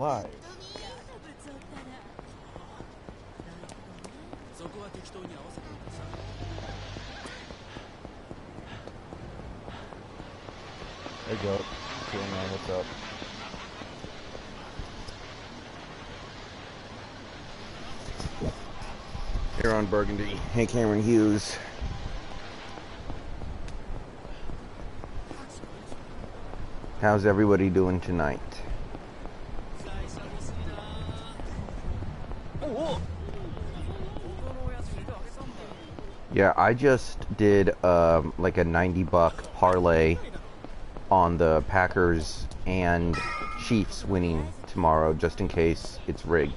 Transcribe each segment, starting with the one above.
alive. There you go. Cool, man. What's up? Here on Burgundy. Hey, Cameron Hughes. How's everybody doing tonight? Yeah, I just did like a $90 parlay on the Packers and Chiefs winning tomorrow, just in case it's rigged.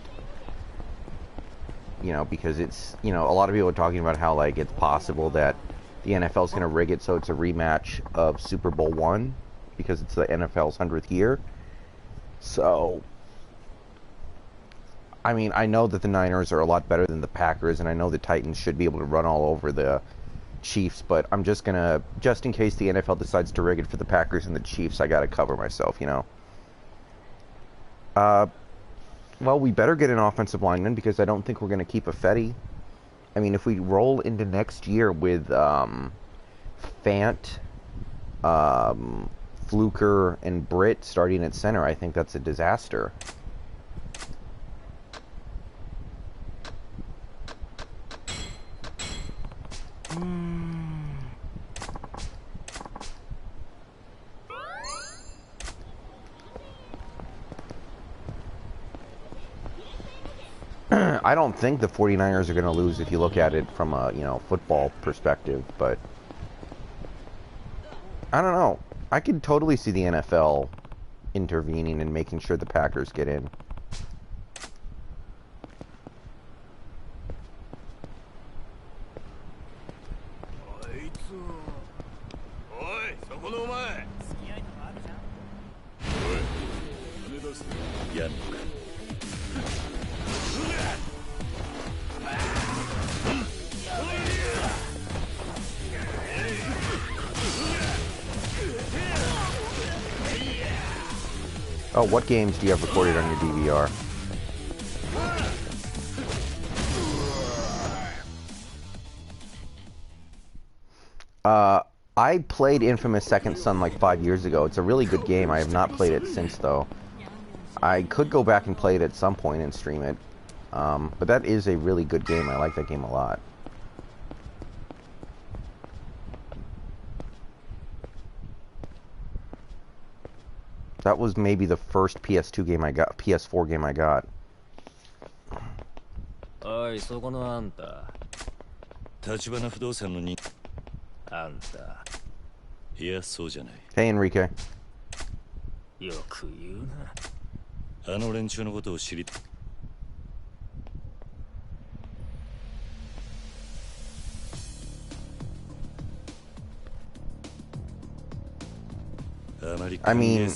You know, because it's, you know, a lot of people are talking about how, like, it's possible that the NFL's going to rig it so it's a rematch of Super Bowl I, because it's the NFL's 100th year. So, I mean, I know that the Niners are a lot better than the Packers, and I know the Titans should be able to run all over the Chiefs, but I'm just gonna, just in case the NFL decides to rig it for the Packers and the Chiefs, I gotta cover myself, you know. Well, we better get an offensive lineman, because I don't think we're gonna keep a Fetty. I mean, if we roll into next year with Fant, Fluker, and Britt starting at center, I think that's a disaster. I don't think the 49ers are going to lose if you look at it from a, you know, football perspective, but I don't know. I could totally see the NFL intervening and making sure the Packers get in. Oh, what games do you have recorded on your DVR? I played Infamous Second Son like 5 years ago. It's a really good game. I have not played it since, though. I could go back and play it at some point and stream it. But that is a really good game. I like that game a lot. That was maybe the first PS2 game I got, PS4 game I got. Hey, Enrique. I mean,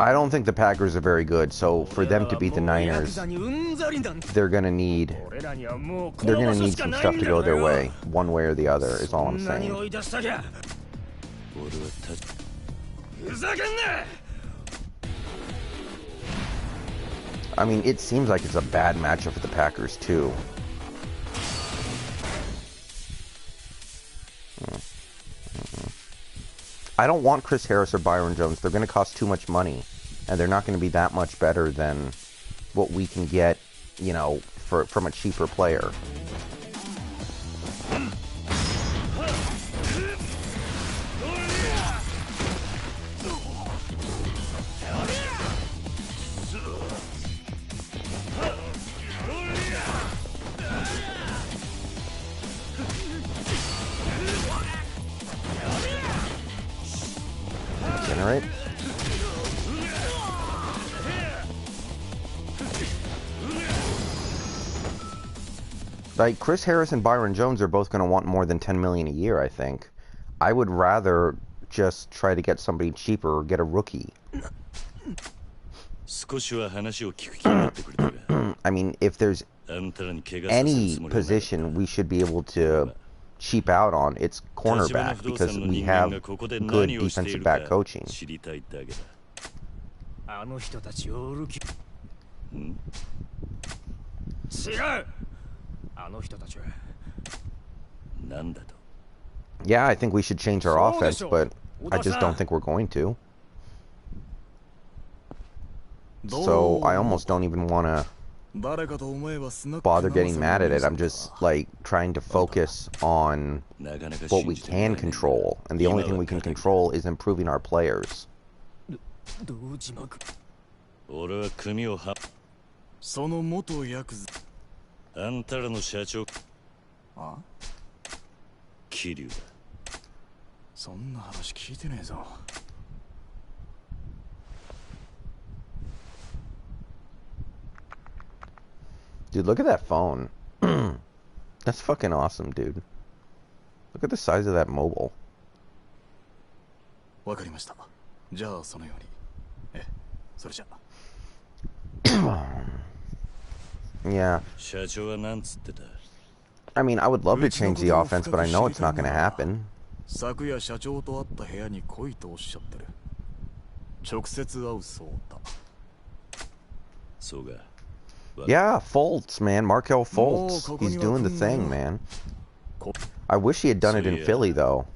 I don't think the Packers are very good, so for them to beat the Niners, they're gonna need some stuff to go their way, one way or the other, is all I'm saying. I mean, it seems like it's a bad matchup for the Packers, too. I don't want Chris Harris or Byron Jones. They're going to cost too much money, and they're not going to be that much better than what we can get, you know, from a cheaper player. Generate. Like, Chris Harris and Byron Jones are both going to want more than $10 million a year, I think. I would rather just try to get somebody cheaper or get a rookie. I mean, if there's any position we should be able to cheap out on, it's cornerback, because we have good defensive back coaching. Yeah, I think we should change our offense, but I just don't think we're going to. So I almost don't even want to bother getting mad at it. I'm just like trying to focus on what we can control, and the only thing we can control is improving our players. Dude, look at that phone. That's fucking awesome, dude. Look at the size of that mobile. Yeah. I mean, I would love to change the offense, but I know it's not going to happen. Yeah, Fultz, man. Markel Fultz. He's doing the thing, man. I wish he had done it in Philly, though.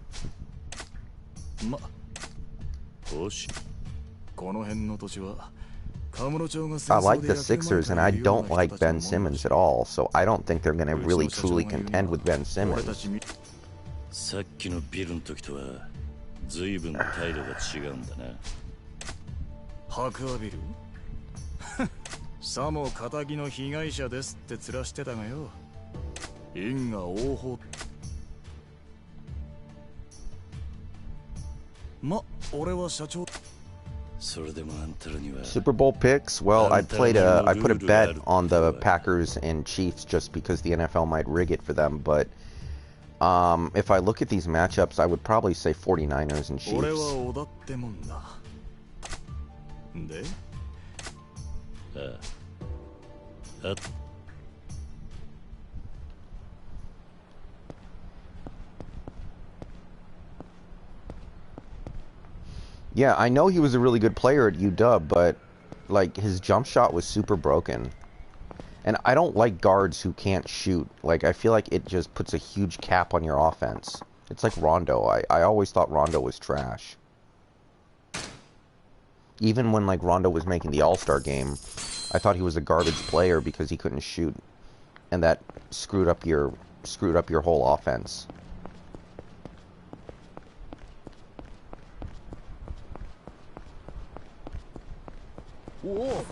I like the Sixers, and I don't like Ben Simmons at all, so I don't think they're going to really truly contend with Ben Simmons. Super Bowl picks? Well, I put a bet on the Packers and Chiefs just because the NFL might rig it for them, but if I look at these matchups, I would probably say 49ers and Chiefs. Yeah, I know he was a really good player at UW, but like his jump shot was super broken. And I don't like guards who can't shoot. Like, I feel like it just puts a huge cap on your offense. It's like Rondo. I always thought Rondo was trash. Even when like Rondo was making the All-Star game, I thought he was a garbage player because he couldn't shoot, and that screwed up your whole offense. Whoa.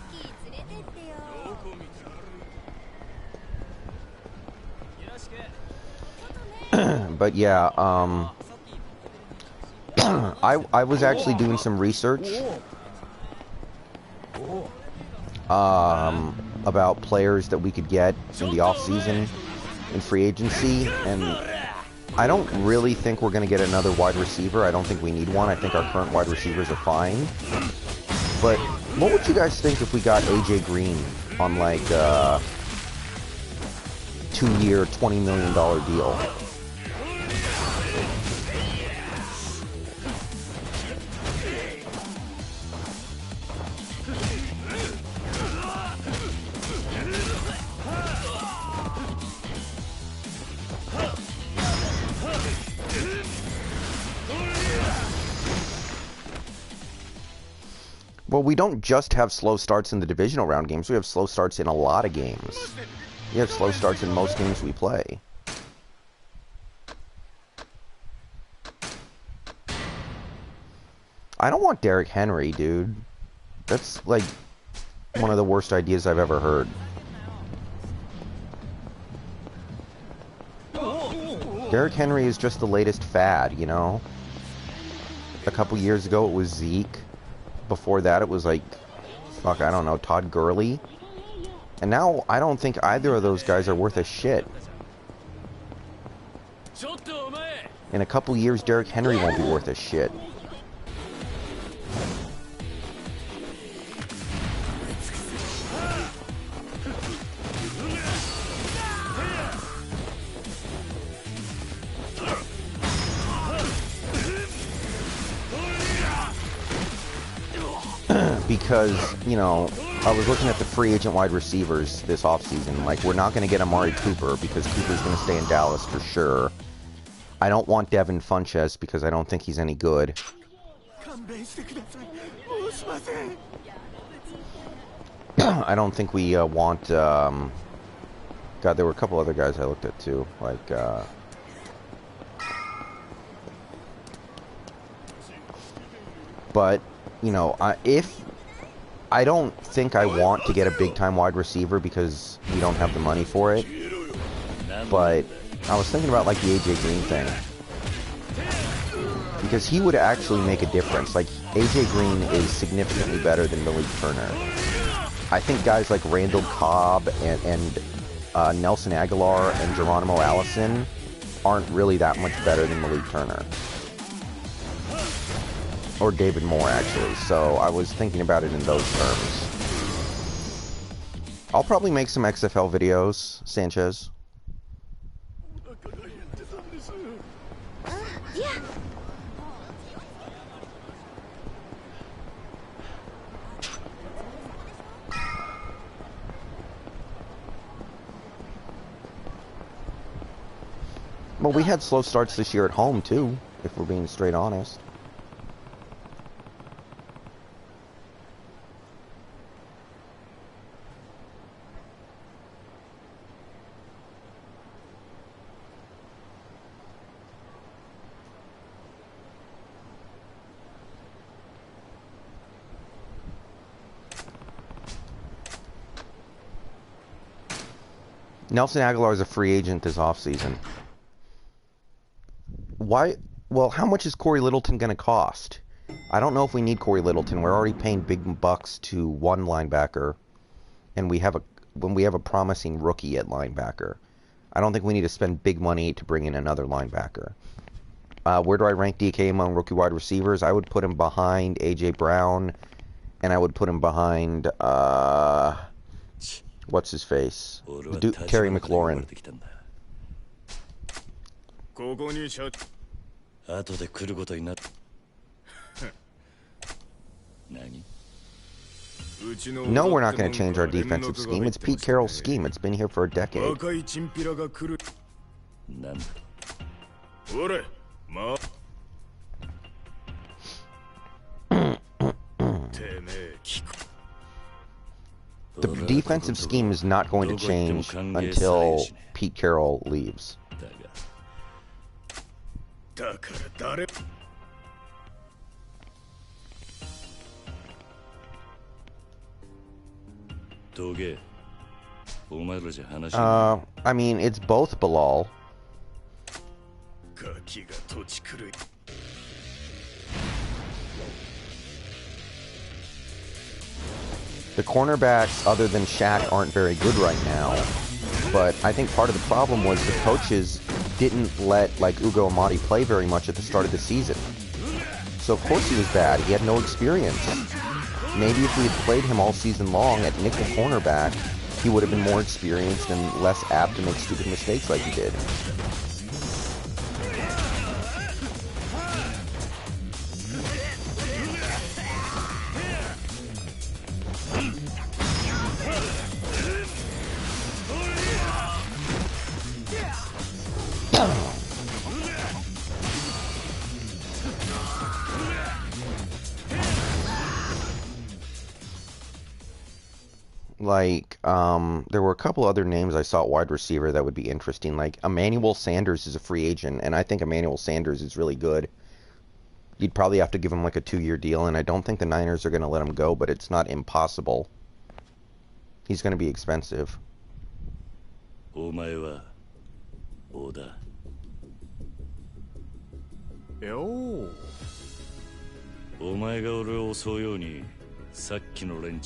But yeah, I was actually doing some research about players that we could get in the off-season in free agency, and I don't really think we're going to get another wide receiver. I don't think we need one. I think our current wide receivers are fine. But what would you guys think if we got AJ Green on like a 2-year, $20 million deal? Well, we don't just have slow starts in the divisional round games. We have slow starts in a lot of games. We have slow starts in most games we play. I don't want Derrick Henry, dude. That's like one of the worst ideas I've ever heard. Derrick Henry is just the latest fad, you know? A couple years ago it was Zeke. Before that, it was like, fuck, I don't know, Todd Gurley. And now, I don't think either of those guys are worth a shit. In a couple years, Derrick Henry won't be worth a shit. Because, you know, I was looking at the free agent wide receivers this offseason. Like, we're not going to get Amari Cooper because Cooper's going to stay in Dallas for sure. I don't want Devin Funchess because I don't think he's any good. I don't think we want... God, there were a couple other guys I looked at too. Like... But, you know, if... I don't think I want to get a big-time wide receiver because we don't have the money for it. But I was thinking about, like, the AJ Green thing. Because he would actually make a difference. Like, AJ Green is significantly better than Malik Turner. I think guys like Randall Cobb and Nelson Aguilar and Geronimo Allison aren't really that much better than Malik Turner. Or David Moore, actually. So I was thinking about it in those terms. I'll probably make some XFL videos, Sanchez. Yeah. Well, we had slow starts this year at home, too, if we're being straight honest. Nelson Aguilar is a free agent this offseason. Why? Well, how much is Corey Littleton going to cost? I don't know if we need Corey Littleton. We're already paying big bucks to one linebacker, and when we have a promising rookie at linebacker. I don't think we need to spend big money to bring in another linebacker. Where do I rank DK among rookie wide receivers? I would put him behind A.J. Brown, and I would put him behind, what's his face? Terry McLaurin. No, we're not going to change our defensive scheme. It's Pete Carroll's scheme. It's been here for a decade. The defensive scheme is not going to change until Pete Carroll leaves. I mean, it's both, Bilal. The cornerbacks, other than Shaq, aren't very good right now. But I think part of the problem was the coaches didn't let, like, Ugo Amadi play very much at the start of the season. So, of course, he was bad. He had no experience. Maybe if we had played him all season long at nickel cornerback, he would have been more experienced and less apt to make stupid mistakes like he did. Like, there were a couple other names I saw at wide receiver that would be interesting. Like, Emmanuel Sanders is a free agent, and I think Emmanuel Sanders is really good. You'd probably have to give him, like, a 2-year deal, and I don't think the Niners are going to let him go, but it's not impossible. He's going to be expensive.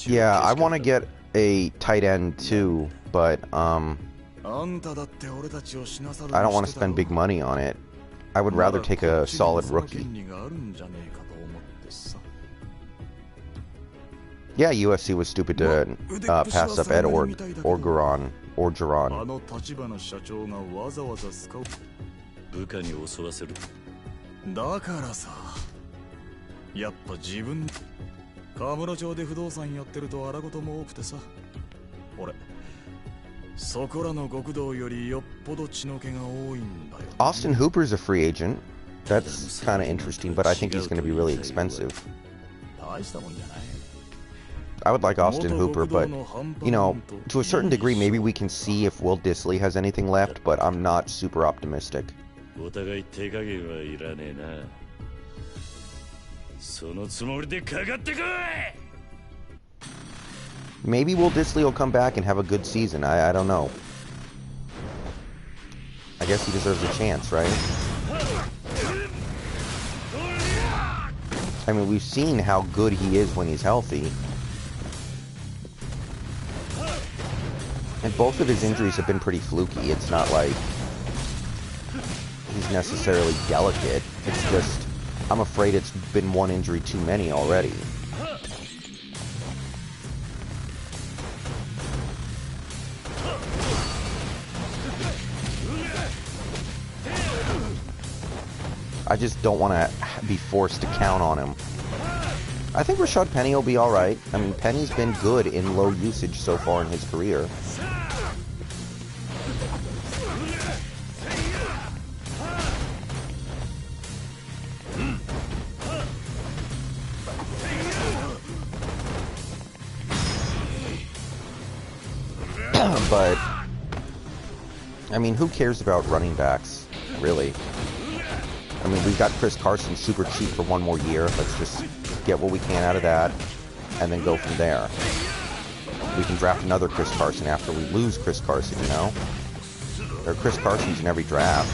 Yeah, I want to get a tight end too, but I don't want to spend big money on it. I would rather take a solid rookie. Yeah, UFC was stupid to pass up Ed Orgeron. Austin Hooper's a free agent. That's kind of interesting, but I think he's going to be really expensive. I would like Austin Hooper, but, you know, to a certain degree, maybe we can see if Will Dissly has anything left, but I'm not super optimistic. Maybe Will Dissly will come back and have a good season. I don't know. I guess he deserves a chance, right? I mean, we've seen how good he is when he's healthy. And both of his injuries have been pretty fluky. It's not like he's necessarily delicate. It's just, I'm afraid it's been one injury too many already. I just don't want to be forced to count on him. I think Rashad Penny will be alright. I mean, Penny's been good in low usage so far in his career. But, I mean, who cares about running backs, really? I mean, we've got Chris Carson super cheap for one more year. Let's just get what we can out of that, and then go from there. We can draft another Chris Carson after we lose Chris Carson, you know? There are Chris Carsons in every draft.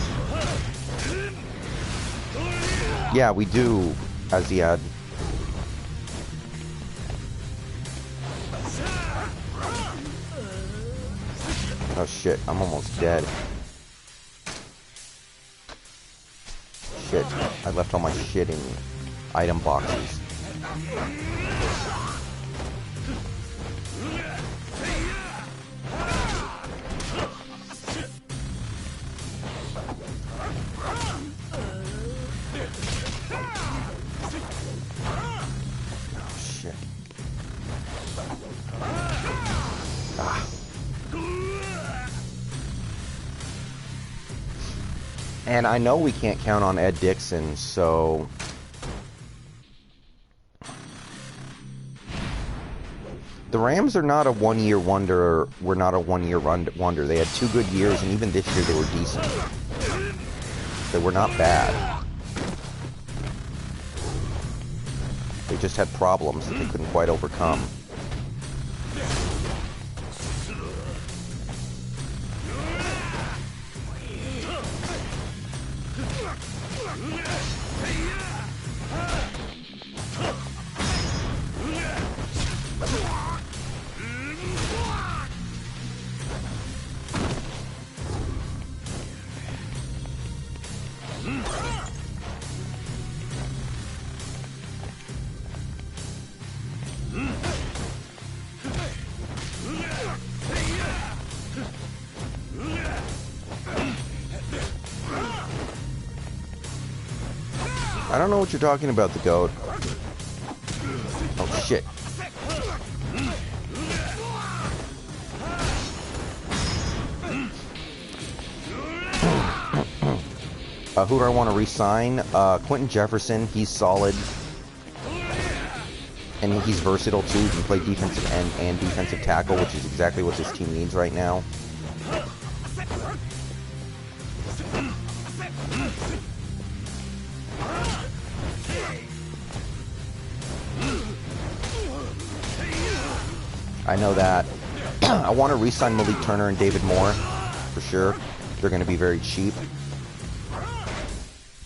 Yeah, we do, Aziad. Oh shit, I'm almost dead. Shit, I left all my shit in item boxes. Oh shit. Ah. And I know we can't count on Ed Dixon, so the Rams are not a one-year wonder. We're not a one-year wonder. They had 2 good years, and even this year they were decent. They were not bad. They just had problems that they couldn't quite overcome. I don't know what you're talking about, the goat. Oh, shit. Who do I want to re-sign? Quentin Jefferson, he's solid. And he's versatile, too. He can play defensive end and defensive tackle, which is exactly what this team needs right now. I know that. I want to re-sign Malik Turner and David Moore, for sure. They're going to be very cheap.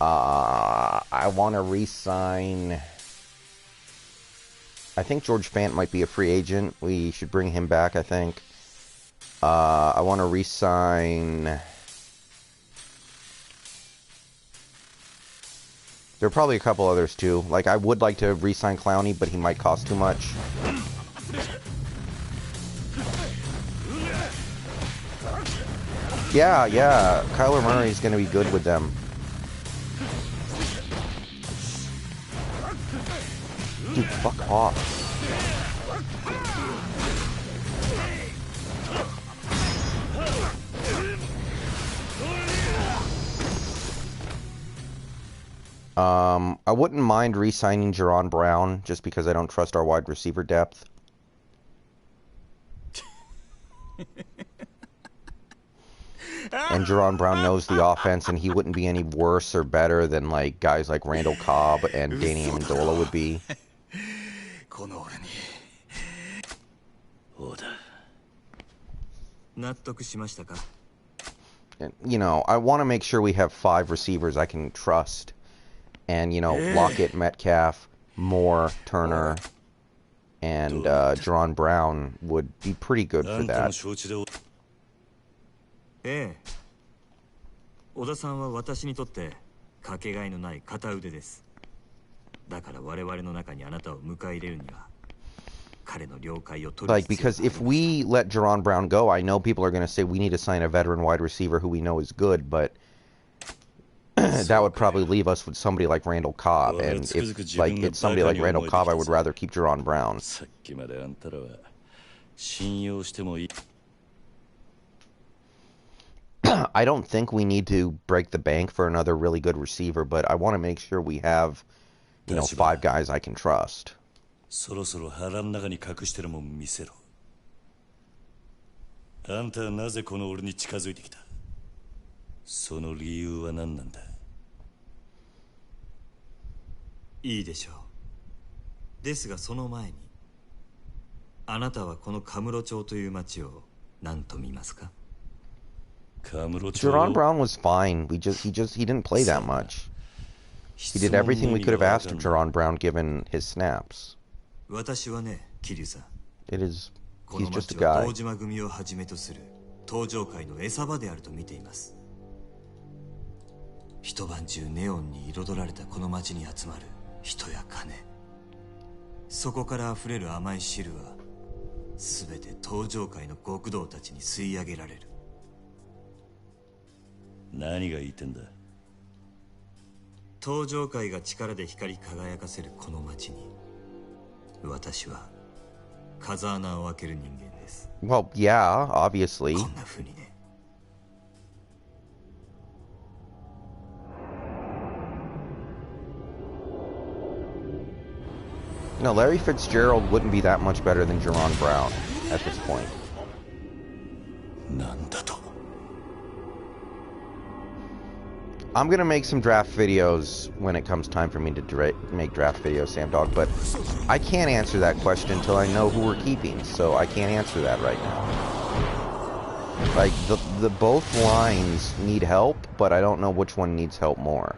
I want to re-sign... I think George Fant might be a free agent. We should bring him back, I think. I want to re-sign... There are probably a couple others, too. Like, I would like to re-sign Clowney, but he might cost too much. Yeah, Kyler Murray's going to be good with them. Dude, fuck off. I wouldn't mind re-signing Jaron Brown just because I don't trust our wide receiver depth. And Jaron Brown knows the offense, and he wouldn't be any worse or better than like guys like Randall Cobb and Danny Amendola would be. And, you know, I want to make sure we have 5 receivers I can trust. And, you know, Lockett, Metcalf, Moore, Turner, and Jaron Brown would be pretty good for that. 小田さんは私にとってかけがえのない片腕です。だから我々の中にあなたを迎え入れるには彼の了解を取る。 Like, because if we let Jaron Brown go, I know people are going to say we need to sign a veteran wide receiver who we know is good, but that would probably leave us with somebody like Randall Cobb, and if like it's somebody like Randall Cobb, I would rather keep Jaron Brown. I don't think we need to break the bank for another really good receiver, but I want to make sure we have, you know, 5 guys I can trust. そろそろ腹の中に隠してるもん見せろ。あんたはなぜこの俺に近づいてきた？その理由は何なんだ？いいでしょう。ですがその前に、あなたはこのカムロ町という町を何と見ますか？ Jaron Brown was fine. He didn't play that much. He did everything we could have asked of Jaron Brown given his snaps. It is, he's just a guy. 一晩中ネオンに彩られたこの街に集まる人や金、そこから溢れる甘い汁は全て登場界の極道たちに吸い上げられる。何が言ってんだ？登場界が力で光り輝かせるこの街に、私は風穴を開ける人間です。Well, yeah, obviously. こんな風にね。No, Larry Fitzgerald wouldn't be that much better than Jaron Brown at this point. なんだと? I'm gonna make some draft videos when it comes time for me to make draft videos, Sam Dog, but I can't answer that question until I know who we're keeping, so I can't answer that right now. Like, the both lines need help, but I don't know which one needs help more.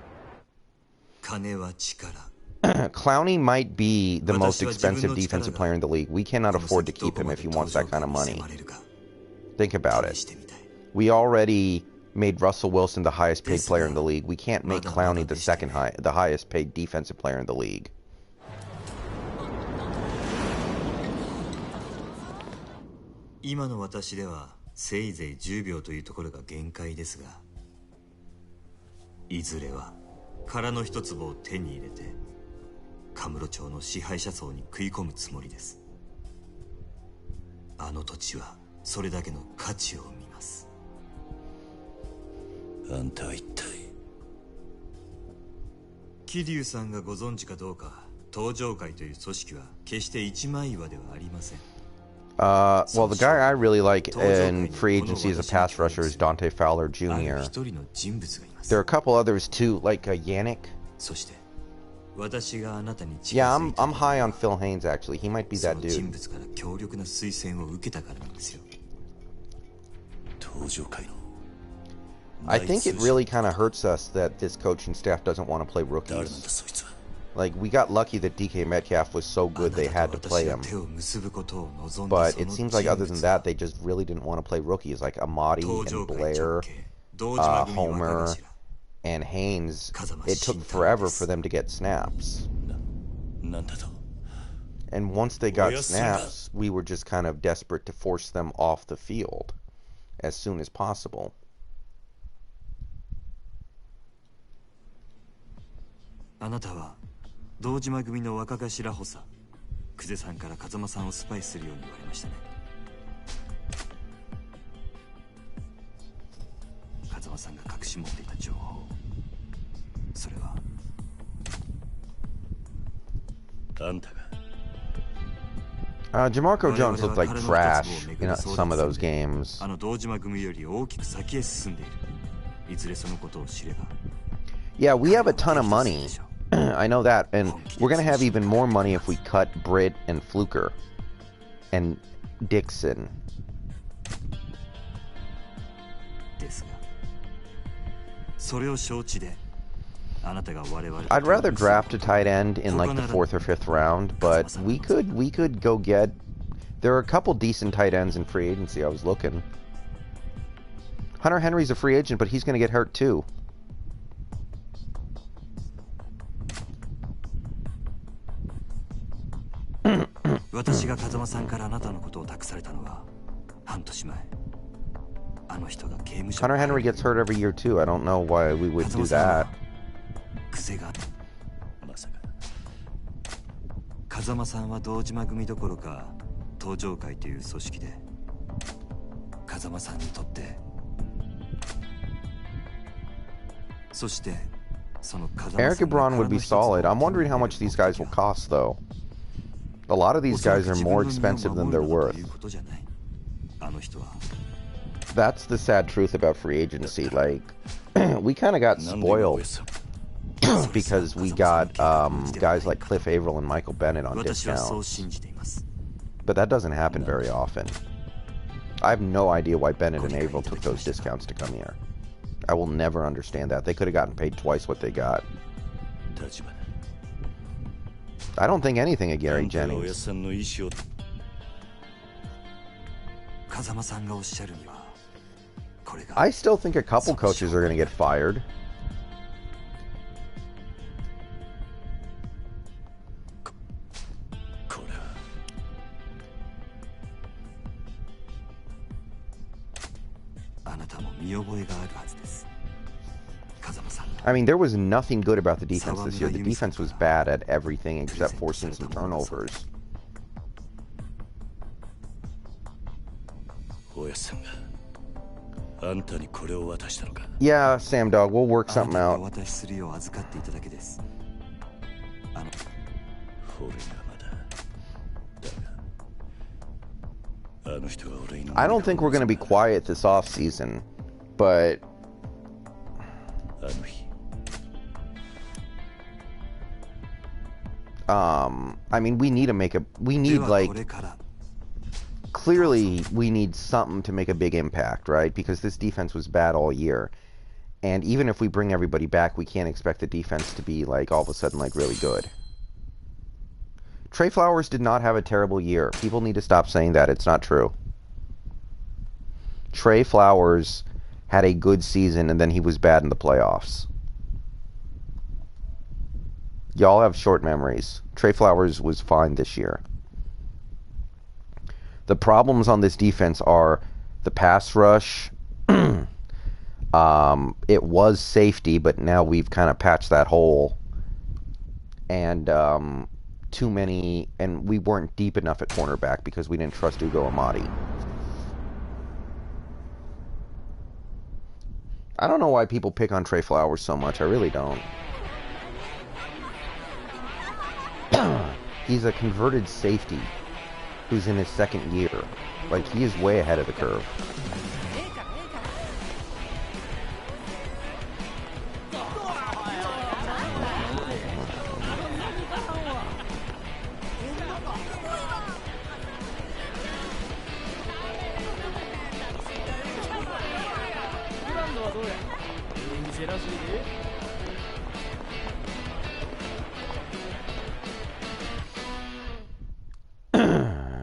Clowney might be the most expensive defensive player in the league. We cannot afford to keep him if he wants that kind of money. Think about it. We already made Russell Wilson the highest paid player in the league. We can't make Clowney the highest paid defensive player in the league. Well, the guy I really like in free agency as a pass rusher is Dante Fowler Jr. There are a couple others too, like Yannick. Yeah, I'm high on Phil Haynes actually. He might be that dude. I think it really kind of hurts us that this coaching staff doesn't want to play rookies. Like, we got lucky that DK Metcalf was so good they had to play him. But it seems like other than that, they just really didn't want to play rookies. Like Amadi and Blair, Homer, and Haynes. It took forever for them to get snaps. And once they got snaps, we were just kind of desperate to force them off the field as soon as possible. 久世さんから風間さんをスパイするように言われましたね。風間さんが隠し持っていた情報、それはあんたが。Jamarco Jones looked like trash in some of those games. あの堂島組より大きく先へ進んでいる。いずれそのことを知れば。Yeah, we have a ton of money. I know that, and we're gonna have even more money if we cut Britt and Fluker and Dixon. ですが、それを承知で。I'd rather draft a tight end in like the 4th or 5th round, but we could go get. There are a couple decent tight ends in free agency. I was looking. Hunter Henry's a free agent, but he's going to get hurt too. Hunter Henry gets hurt every year too. I don't know why we would do that. 風間さんは堂島組どころか東上会という組織で風間さんにとってそしてその風間さん Eric Ebron would be solid. I'm wondering how much these guys will cost though. A lot of these guys are more expensive than they're worth. That's the sad truth about free agency. Like, we kind of got spoiled because we got guys like Cliff Averill and Michael Bennett on discounts. But that doesn't happen very often. I have no idea why Bennett and Averill took those discounts to come here. I will never understand that. They could have gotten paid twice what they got. I don't think anything of Gary Jennings. I still think a couple coaches are going to get fired. I mean, there was nothing good about the defense this year. The defense was bad at everything except forcing some turnovers. Yeah, Sam Dog, we'll work something out. I don't think we're going to be quiet this offseason, but I mean, we need to make clearly we need something to make a big impact, right? Because this defense was bad all year. And even if we bring everybody back, we can't expect the defense to be like all of a sudden like really good. Trey Flowers did not have a terrible year. People need to stop saying that. It's not true. Trey Flowers had a good season and then he was bad in the playoffs. Y'all have short memories. Trey Flowers was fine this year. The problems on this defense are the pass rush. It was safety, but now we've kind of patched that hole. And too many, and we weren't deep enough at cornerback because we didn't trust Ugo Amadi. I don't know why people pick on Trey Flowers so much. I really don't. He's a converted safety who's in his second year. Like, he is way ahead of the curve.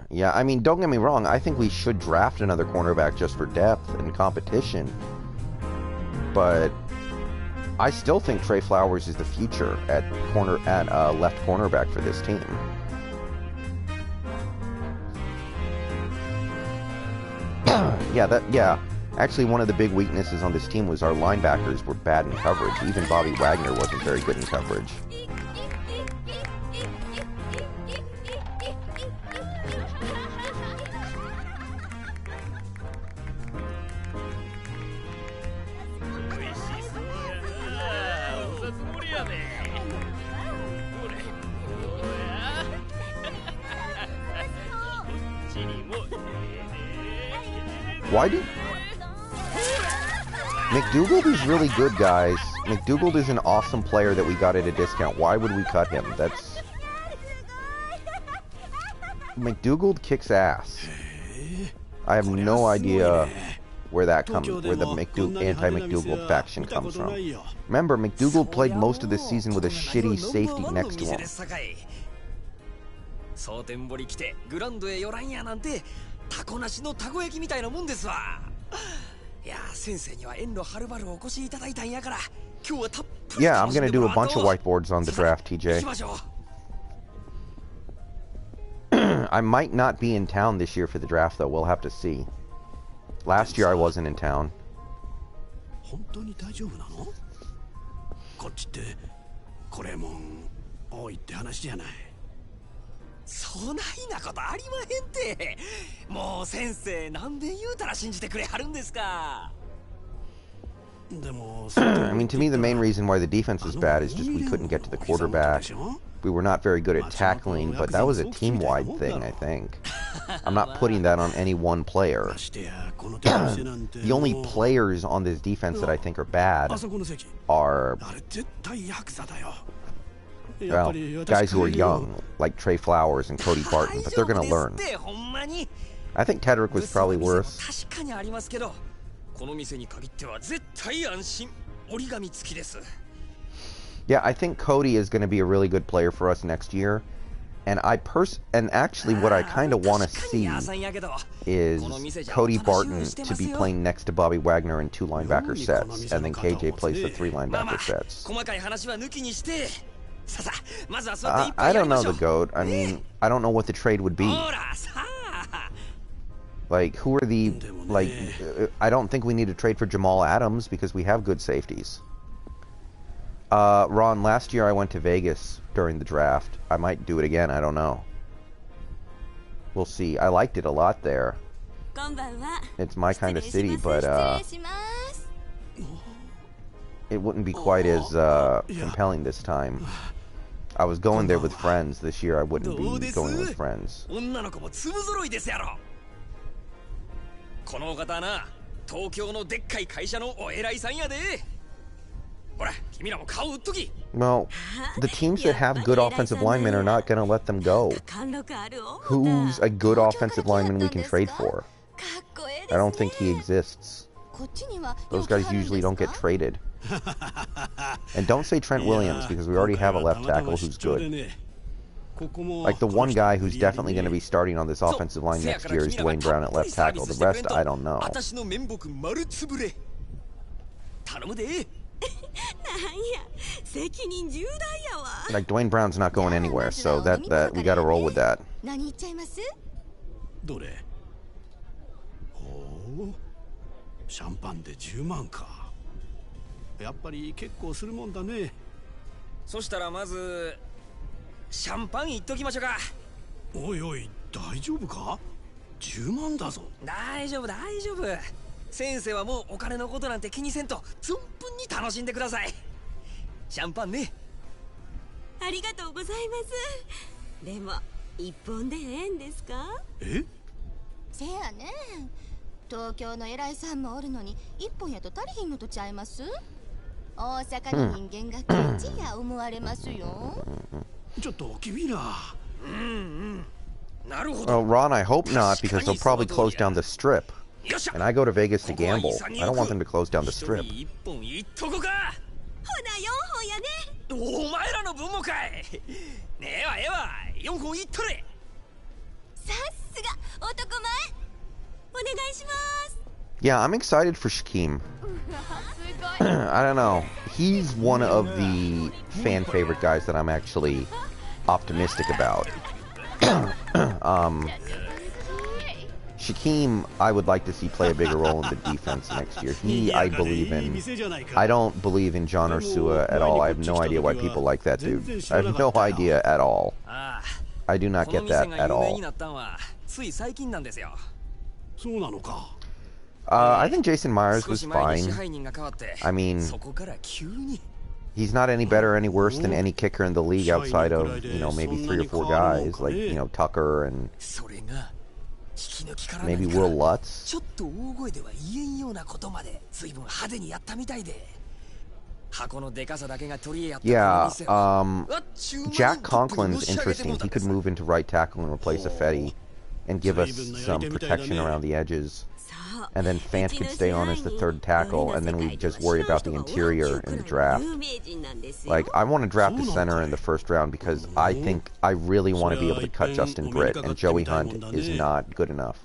Yeah, I mean, don't get me wrong. I think we should draft another cornerback just for depth and competition. But I still think Trey Flowers is the future at left cornerback for this team. Yeah. Actually, one of the big weaknesses on this team was our linebackers were bad in coverage. Even Bobby Wagner wasn't very good in coverage. Why do... McDougald is really good, guys. McDougald is an awesome player that we got at a discount. Why would we cut him? That's... McDougald kicks ass. I have no idea where that comes, where the anti-McDougald faction comes from. Remember, McDougald played most of the season with a shitty safety next to him. Yeah, I'm gonna do a bunch of whiteboards on the draft, TJ. I might not be in town this year for the draft, though. We'll have to see. Last year I wasn't in town. I mean, to me, the main reason why the defense is bad is just we couldn't get to the quarterback. We were not very good at tackling, but that was a team-wide thing, I think. I'm not putting that on any one player. The only players on this defense that I think are bad are, well, guys who are young, like Trey Flowers and Cody Barton, but they're going to learn. I think Tedrick was probably worse. Yeah, I think Cody is going to be a really good player for us next year. And actually what I kind of want to see is Cody Barton to be playing next to Bobby Wagner in 2 linebacker sets, and then KJ plays the 3 linebacker sets. I don't know the GOAT. I mean, I don't know what the trade would be. Like, who are the, like, I don't think we need to trade for Jamal Adams because we have good safeties. Ron, last year I went to Vegas during the draft. I might do it again, I don't know. We'll see. I liked it a lot there. It's my kind of city, but, it wouldn't be quite as, compelling this time. I was going there with friends. This year I wouldn't be going with friends. Well, the teams that have good offensive linemen are not going to let them go. Who's a good offensive lineman we can trade for? I don't think he exists. Those guys usually don't get traded. And don't say Trent Williams, because we already have a left tackle who's good. Like, the one guy who's definitely going to be starting on this offensive line next year is Dwayne Brown at left tackle. The rest, I don't know. Like, Dwayne Brown's not going anywhere, so that we got to roll with that. Well, Ron, I hope not, because they'll probably close down the Strip. And I go to Vegas to gamble. I don't want them to close down the Strip. Yeah, I'm excited for Shaquem. I don't know. He's one of the fan favorite guys that I'm actually optimistic about. Shaquem, I would like to see play a bigger role in the defense next year. I believe in. I don't believe in John Ursua at all. I have no idea why people like that dude. I have no idea at all. I do not get that at all. I think Jason Myers was fine. I mean, he's not any better or any worse than any kicker in the league outside of, you know, maybe 3 or 4 guys, like, you know, Tucker and... Maybe Will Lutz? ちょっと大声では言えんようなことまで随分派手にやったみたいで。箱のでかさだけが取り合った。Yeah, Jack Conklin's interesting. He could move into right tackle and replace Affetti and give us some protection around the edges. And then Fant could stay on as the third tackle, and then we just worry about the interior in the draft. Like, I want to draft a center in the first round because I think I really want to be able to cut Justin Britt, and Joey Hunt is not good enough.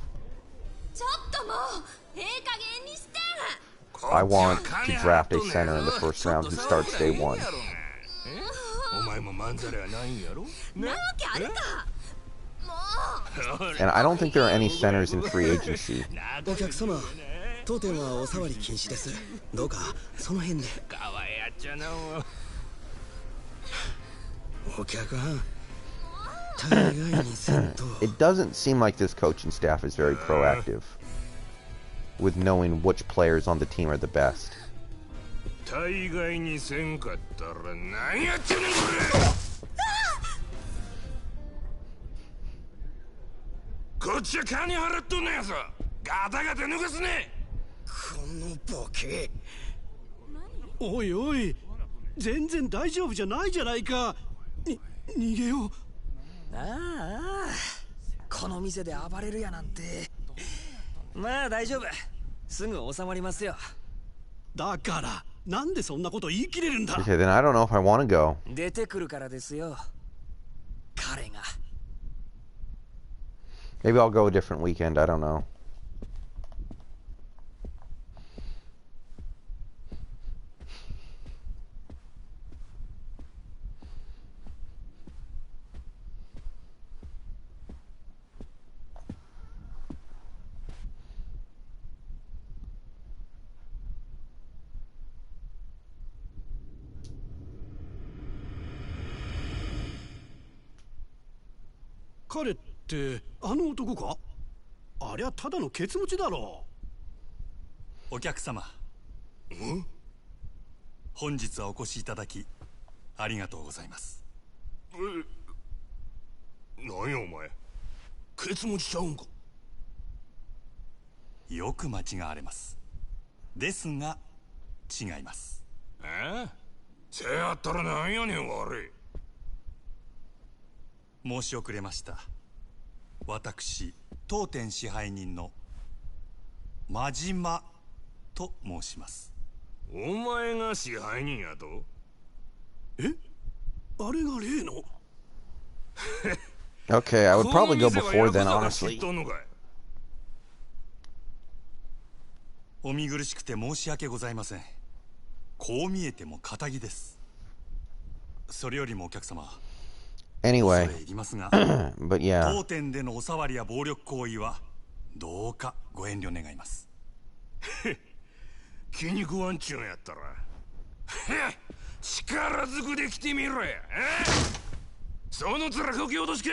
I want to draft a center in the first round who starts day one. And I don't think there are any centers in free agency. It doesn't seem like this coaching staff is very proactive with knowing which players on the team are the best. Okay, then I don't know if I want to go. Maybe I'll go a different weekend, I don't know. Okay, I would probably go before then, honestly. お見苦しくて申し訳ございません。こう見えても堅気です。それよりもお客様。Anyway, but yeah. 当店でのお触りや暴力行為はどうかご遠慮願います。気に食わんちゅうんやったら、力ずくで来てみろや。その面こき落としけ。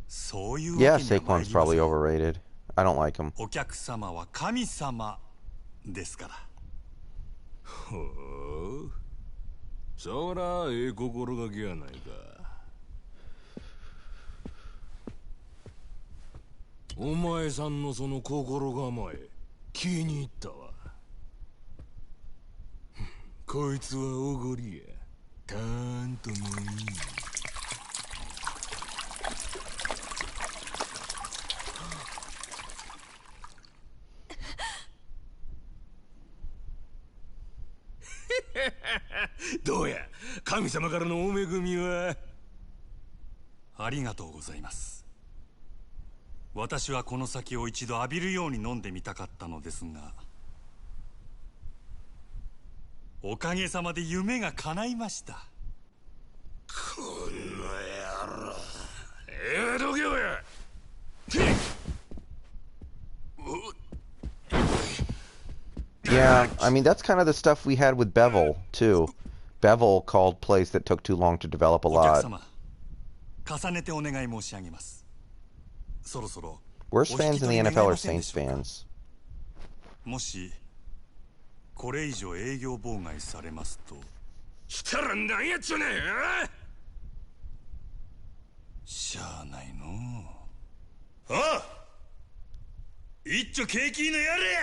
そういう。Yeah, Saquon's probably overrated. I don't like him. お客様は神様ですから。ほう。そらええ心がけやないか。お前さんのその心構え気に入ったわ。こいつはおごりや。たーんともいい。どうや、神様からのお恵みは。ありがとうございます。私はこの酒を一度浴びるように飲んでみたかったのですが、おかげさまで夢が叶いました。この野郎。どけよや。Yeah, I mean, that's kind of the stuff we had with Bevel, too. Bevel called plays that took too long to develop a lot. Worst fans in the NFL are Saints fans. もしこれ以上営業妨害されますと。したら何やっちゃねえ。しゃあないの。ああ。一丁景気のやれや。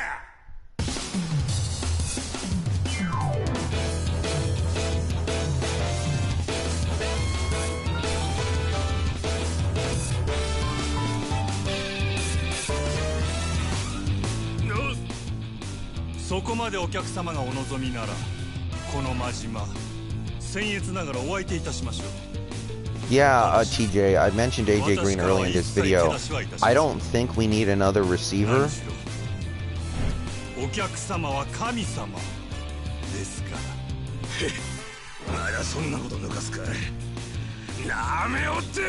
そこまでお客様がお望みなら、この真島、僭越ながらお相手いたしましょう。Yeah, TJ, I mentioned AJ Green earlier in this video. I don't think we need another receiver. お客様は神様ですから。まだそんなこと抜かすか。なめおって。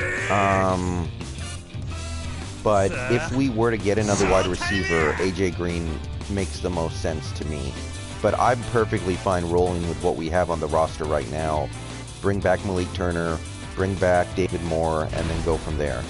But if we were to get another wide receiver, AJ Green makes the most sense to me. But I'm perfectly fine rolling with what we have on the roster right now. Bring back Malik Turner, bring back David Moore, and then go from there.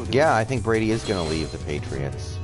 Yeah, I think Brady is going to leave the Patriots.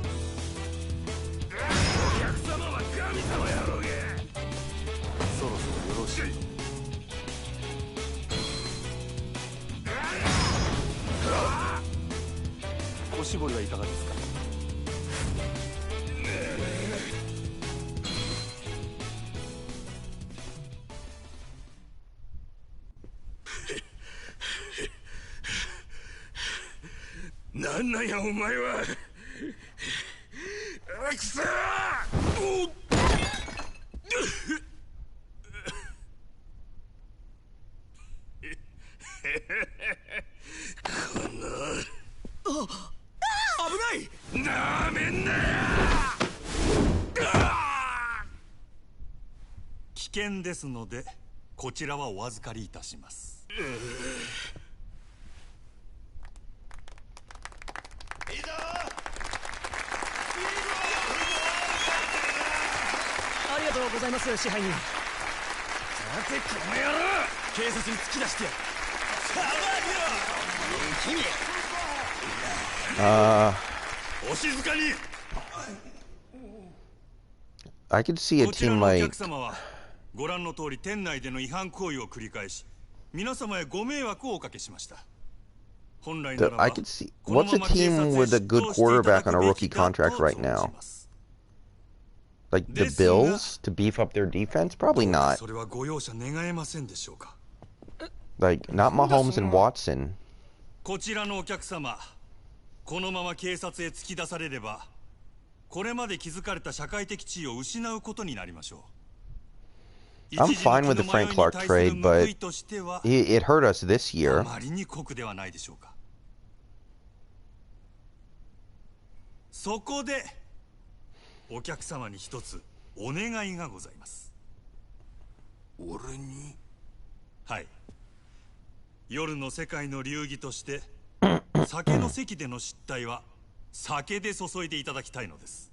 危険ですので、こちらはお預かりいたします。ありがとうございます、支配人。さて、この野郎、警察に突き出してやる。お静かに。I could see a team like ご覧の通り店内での違反行為を繰り返し、皆様へご迷惑をおかけしました。本来ならば、 I could see what's a team with a good quarterback on a rookie contract right now? Like the Bills to beef up their defense? Probably not. それはご容赦願えませんでしょうか。Like not Mahomes and Watson. こちらのお客様、このまま警察へ突き出されれば、これまで築かれた社会的地位を失うことになりましょう。I'm fine with the Frank Clark trade, but it hurt us this year. あまりに酷ではないでしょうか。そこでお客様に一つお願いがございます。俺に？はい。夜の世界の流儀として酒の席での失態は酒で注いでいただきたいのです。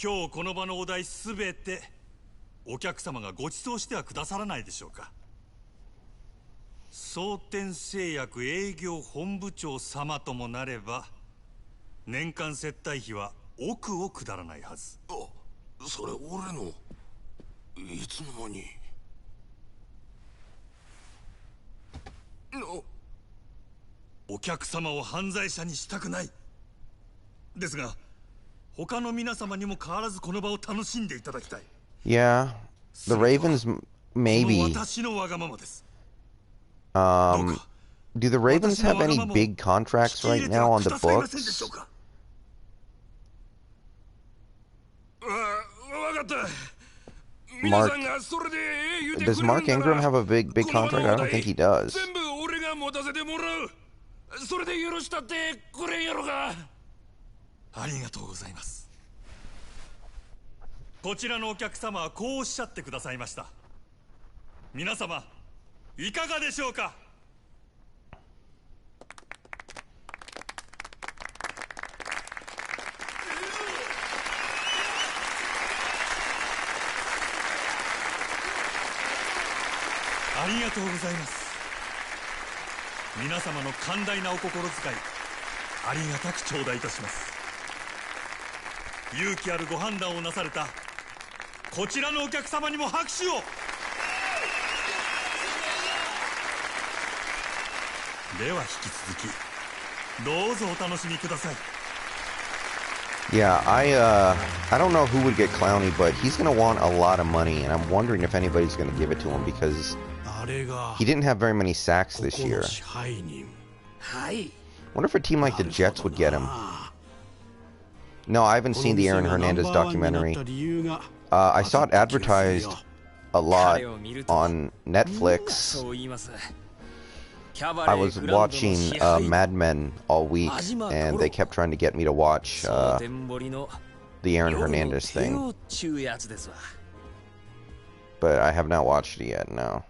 今日この場のお題すべてお客様がご馳走してはくださらないでしょうか。蒼天製薬営業本部長様ともなれば年間接待費は億を下らないはず。あ、それ俺のいつの間に。お客様を犯罪者にしたくないですが、他の皆様にも変わらずこの場を楽しんでいただきたい。Yeah, the Ravens maybe. 私のわがままです。Do the Ravens have any big contracts right now on the books? Mark, does Mark Ingram have a big contract? I don't think he does. それで許したってくれんやろが。ありがとうございます。こちらのお客様はこうおっしゃってくださいました。皆様いかがでしょうか。とうございます。皆様の寛大なお心遣い、ありがたく頂戴いたします。勇気あるご判断をなされたこちらのお客様にも拍手を。では引き続きどうぞお楽しみください。Yeah, I don't know who would get Clowney, but he's gonna want a lot of money, and I'm wondering if anybody's gonna give it to him because he didn't have very many sacks this year. Wonder if a team like the Jets would get him. No, I haven't seen the Aaron Hernandez documentary. I saw it advertised a lot on Netflix. I was watching Mad Men all week, and they kept trying to get me to watch the Aaron Hernandez thing. But I have not watched it yet, no.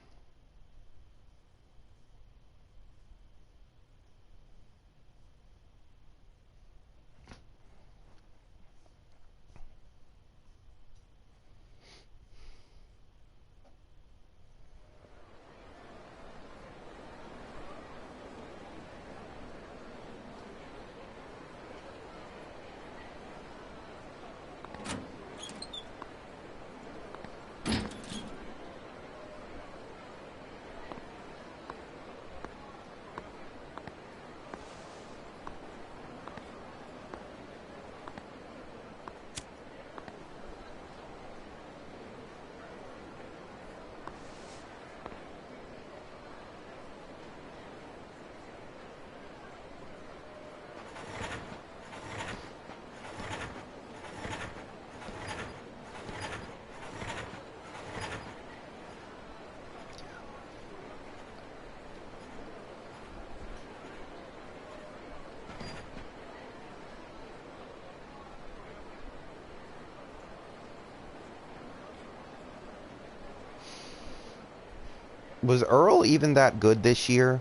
Was Earl even that good this year?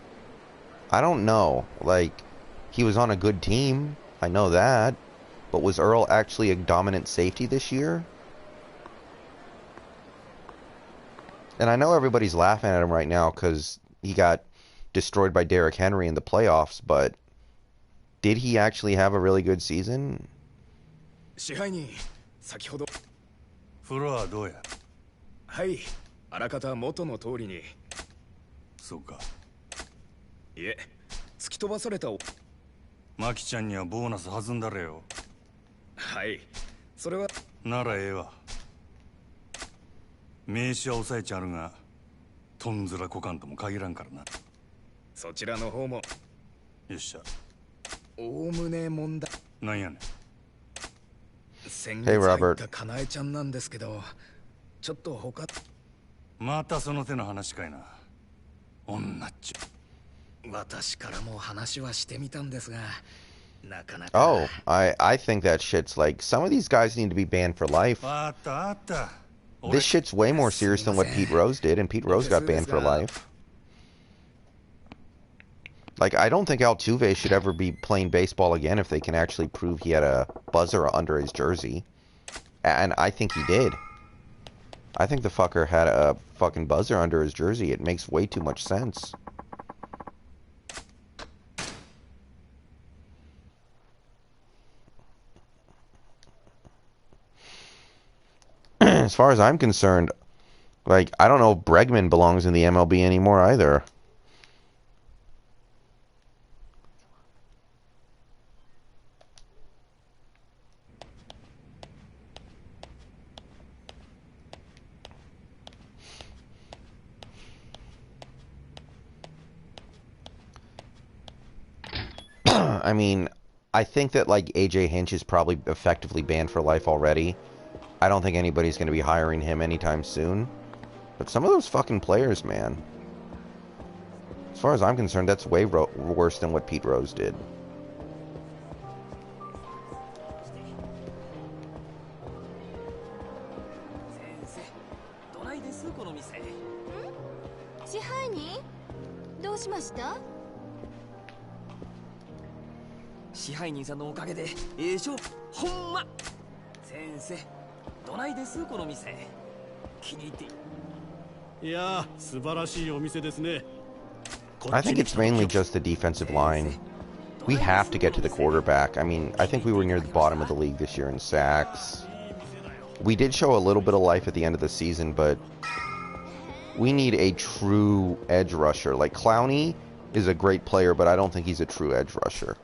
I don't know. Like, he was on a good team. I know that. But was Earl actually a dominant safety this year? And I know everybody's laughing at him right now because he got destroyed by Derrick Henry in the playoffs, but did he actually have a really good season? 支配人、先ほど。フロアはどうや。はい、あらかた元の通りに。そうか。いえ、突き飛ばされた。マキちゃんにはボーナス弾んだれよ。はい、それは。ならええわ。名刺は抑えちゃるが、とんずらこかんとも限らんからな。そちらの方も。よっしゃ。おおむね問題。なんやねん。先月入ったかなえちゃんなんですけど、ちょっと他。またその手の話かいな。女っちゅ。私からも話はしてみたんですが、なかなか。Oh, I think that shit's like some of these guys need to be banned for life. あったあった。This shit's way more serious than what Pete Rose did, and Pete Rose got banned for life. Like, I don't think Altuve should ever be playing baseball again if they can actually prove he had a buzzer under his jersey. And I think he did. I think the fucker had a fucking buzzer under his jersey. It makes way too much sense. As far as I'm concerned, like, I don't know if Bregman belongs in the MLB anymore either. I mean, I think that, like, AJ Hinch is probably effectively banned for life already. I don't think anybody's going to be hiring him anytime soon. But some of those fucking players, man. As far as I'm concerned, that's way worse than what Pete Rose did. I think it's mainly just the defensive line. We have to get to the quarterback. I mean, I think we were near the bottom of the league this year in sacks. We did show a little bit of life at the end of the season, but we need a true edge rusher. Like, Clowney is a great player, but I don't think he's a true edge rusher.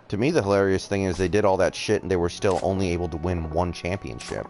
To me, the hilarious thing is they did all that shit and they were still only able to win one championship.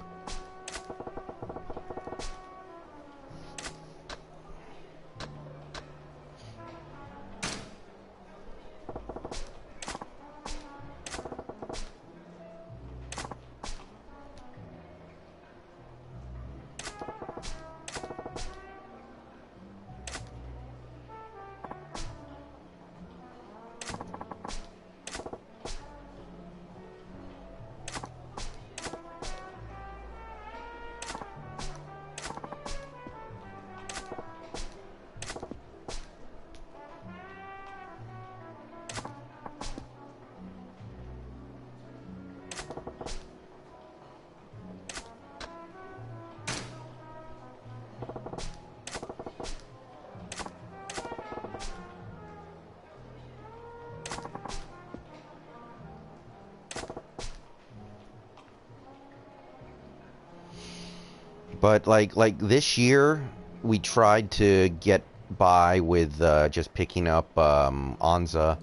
But like this year, we tried to get by with just picking up Anza.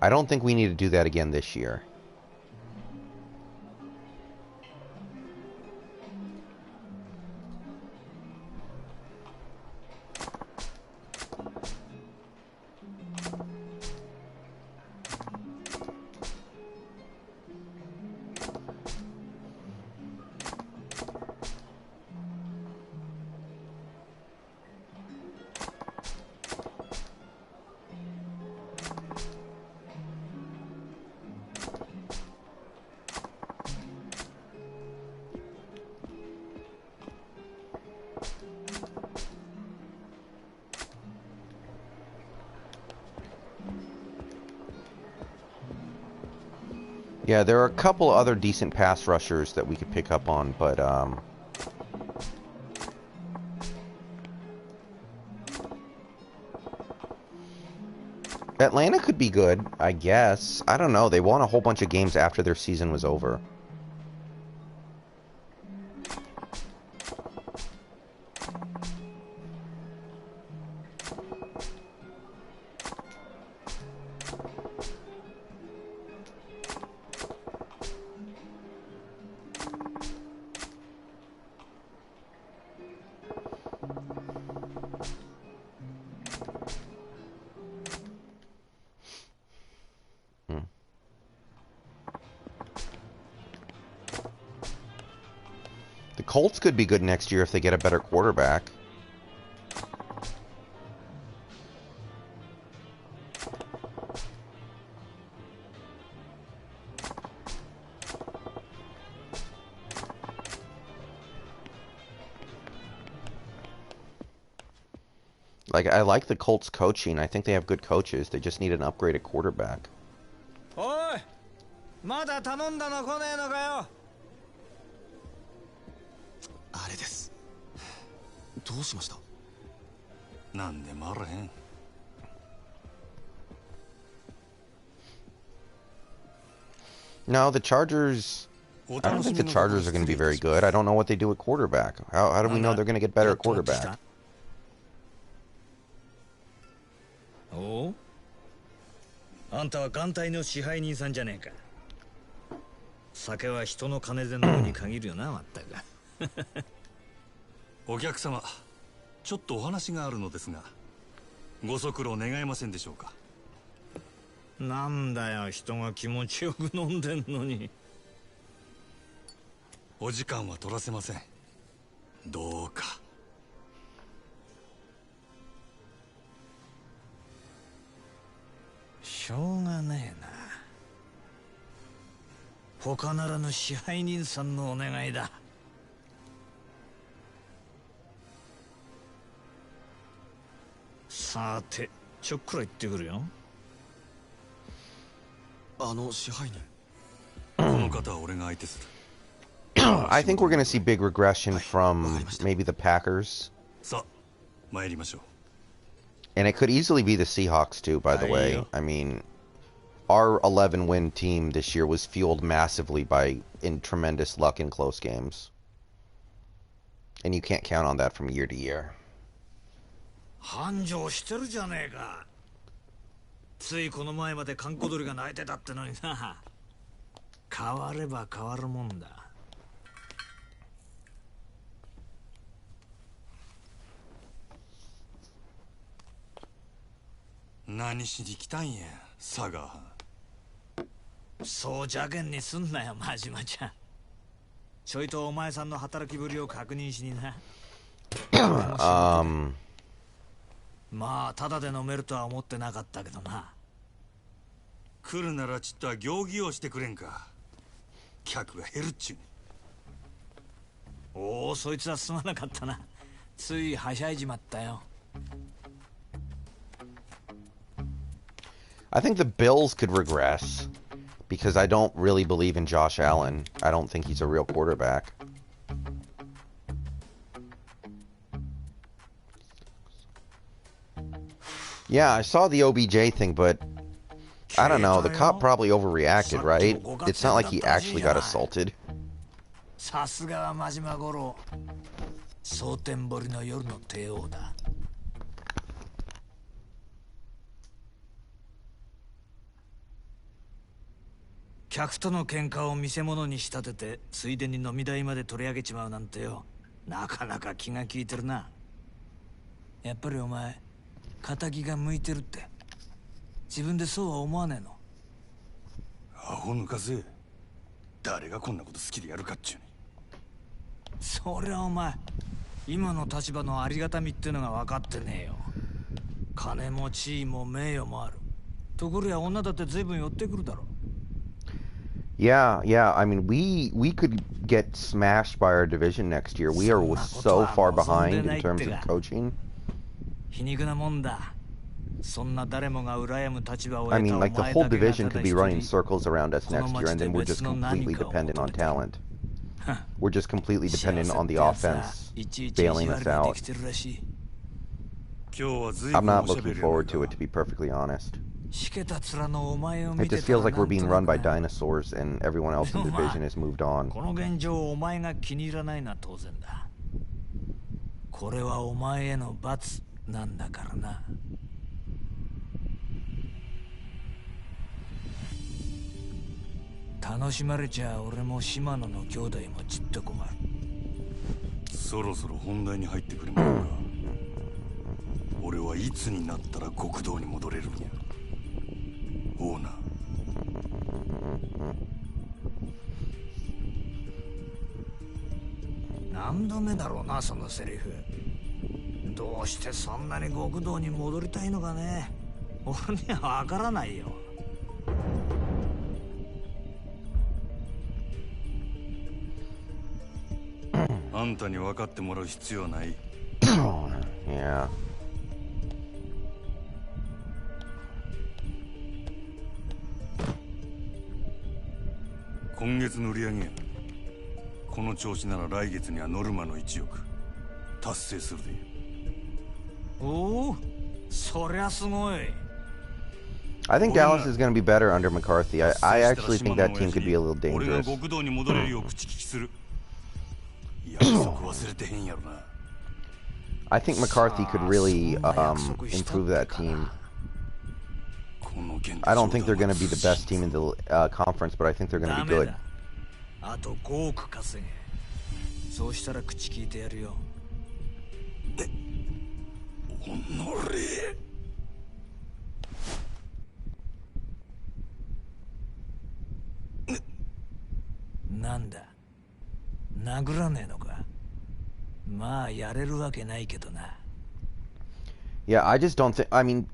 I don't think we need to do that again this year. Yeah, there are a couple other decent pass rushers that we could pick up on, but Atlanta could be good, I guess. I don't know. They won a whole bunch of games after their season was over. Colts could be good next year if they get a better quarterback. Like, I like the Colts coaching. I think they have good coaches. They just need an upgraded quarterback. Oi! まだ頼んだの来ねえのかよ。あれです。どうしました？なんでもあらへん。No, the Chargers... I don't think the Chargers are going to be very good. I don't know what they do at quarterback. How do we know they're going to get better at quarterback? おう？あんたは艦隊の支配人さんじゃねえか。酒は人の金で飲むに限るよな、まったく。お客様、ちょっとお話があるのですが、ご足労願えませんでしょうか。なんだよ、人が気持ちよく飲んでんのに。お時間は取らせません。どうか。しょうがねえな。他ならぬ支配人さんのお願いだ。さて、ちょっくら行ってくるよ。支配人。この方は俺が相手する。I think we're going to see big regression from maybe the Packers. And it could easily be the Seahawks too, by the way. I mean, our 11-win team this year was fueled massively by tremendous luck in close games. And you can't count on that from year to year. 繁盛してるじゃねえか。ついこの前まで閑古鳥が泣いてたってのにな。変われば変わるもんだ。何しに来たんや、佐賀。そう邪険にすんなよ、真島ちゃん。ちょいとお前さんの働きぶりを確認しにな。まあ、ただで飲めるとは思ってなかったけどな。来るならちっとは行儀をしてくれんか。客が減るっちゅう。おお、そいつはすまなかったな。ついはしゃいじまったよ。I think the Bills could regress because I don't really believe in Josh Allen. I don't think he's a real quarterback. Yeah, I saw the OBJ thing, but I don't know. The cop probably overreacted, right? It's not like he actually got assaulted. さすがは真島五郎。蒼天堀の夜の帝王だ。客との喧嘩を見せ物に仕立てて、ついでに飲み代まで取り上げちまうなんてよ。なかなか気が利いてるな。やっぱりお前、仇が向いてるって。自分でそうは思わねえの？アホ抜かせ。誰がこんなこと好きでやるかっちゅうに。そりゃお前、今の立場のありがたみってのが分かってねえよ。金も地位も名誉もある。ところや女だって随分寄ってくるだろ。Yeah, I mean, we could get smashed by our division next year. We are so far behind in terms of coaching. 皮肉なもんだ。そんな誰もが羨む立場を I 得た mean, お like the 前 whole だけが division ただ could be 一 running 人 circles around us next year, and then we're just completely dependent on talent. We're just completely dependent on the offense bailing us out. I'm not looking forward to it, to be perfectly honest. It just feels like we're being run by dinosaurs and everyone else in the division has moved on. この現状をお前が気に入らないのは当然だ。これはお前への罰なんだからな。楽しまれちゃ俺も島野の兄弟もちっと困る。そろそろ本題に入ってくれまいか。俺はいつになったら極道に戻れるんや。オーナー。何度目だろうな、そのセリフ。どうしてそんなに極道に戻りたいのかね。俺にはわからないよ。あんたに分かってもらう必要ない。Yeah. 今月の売り上げや。この調子なら来月にはノルマの1億達成するで。おお、そりゃすごい。I think Dallas is going to be better under McCarthy. I actually think that team could be a little dangerous. 俺が極道に戻れるよう口利きする。約束忘れてへんやろな。I think McCarthy could really improve that team. I don't think they're going to be the best team in the conference, but I think they're going to be good. あと5億稼げ。そうしたら口聞いてやるよ。おのれ。なんだ。殴らねえのか。まあやれるわけないけどな。Yeah, I just don't think. I mean,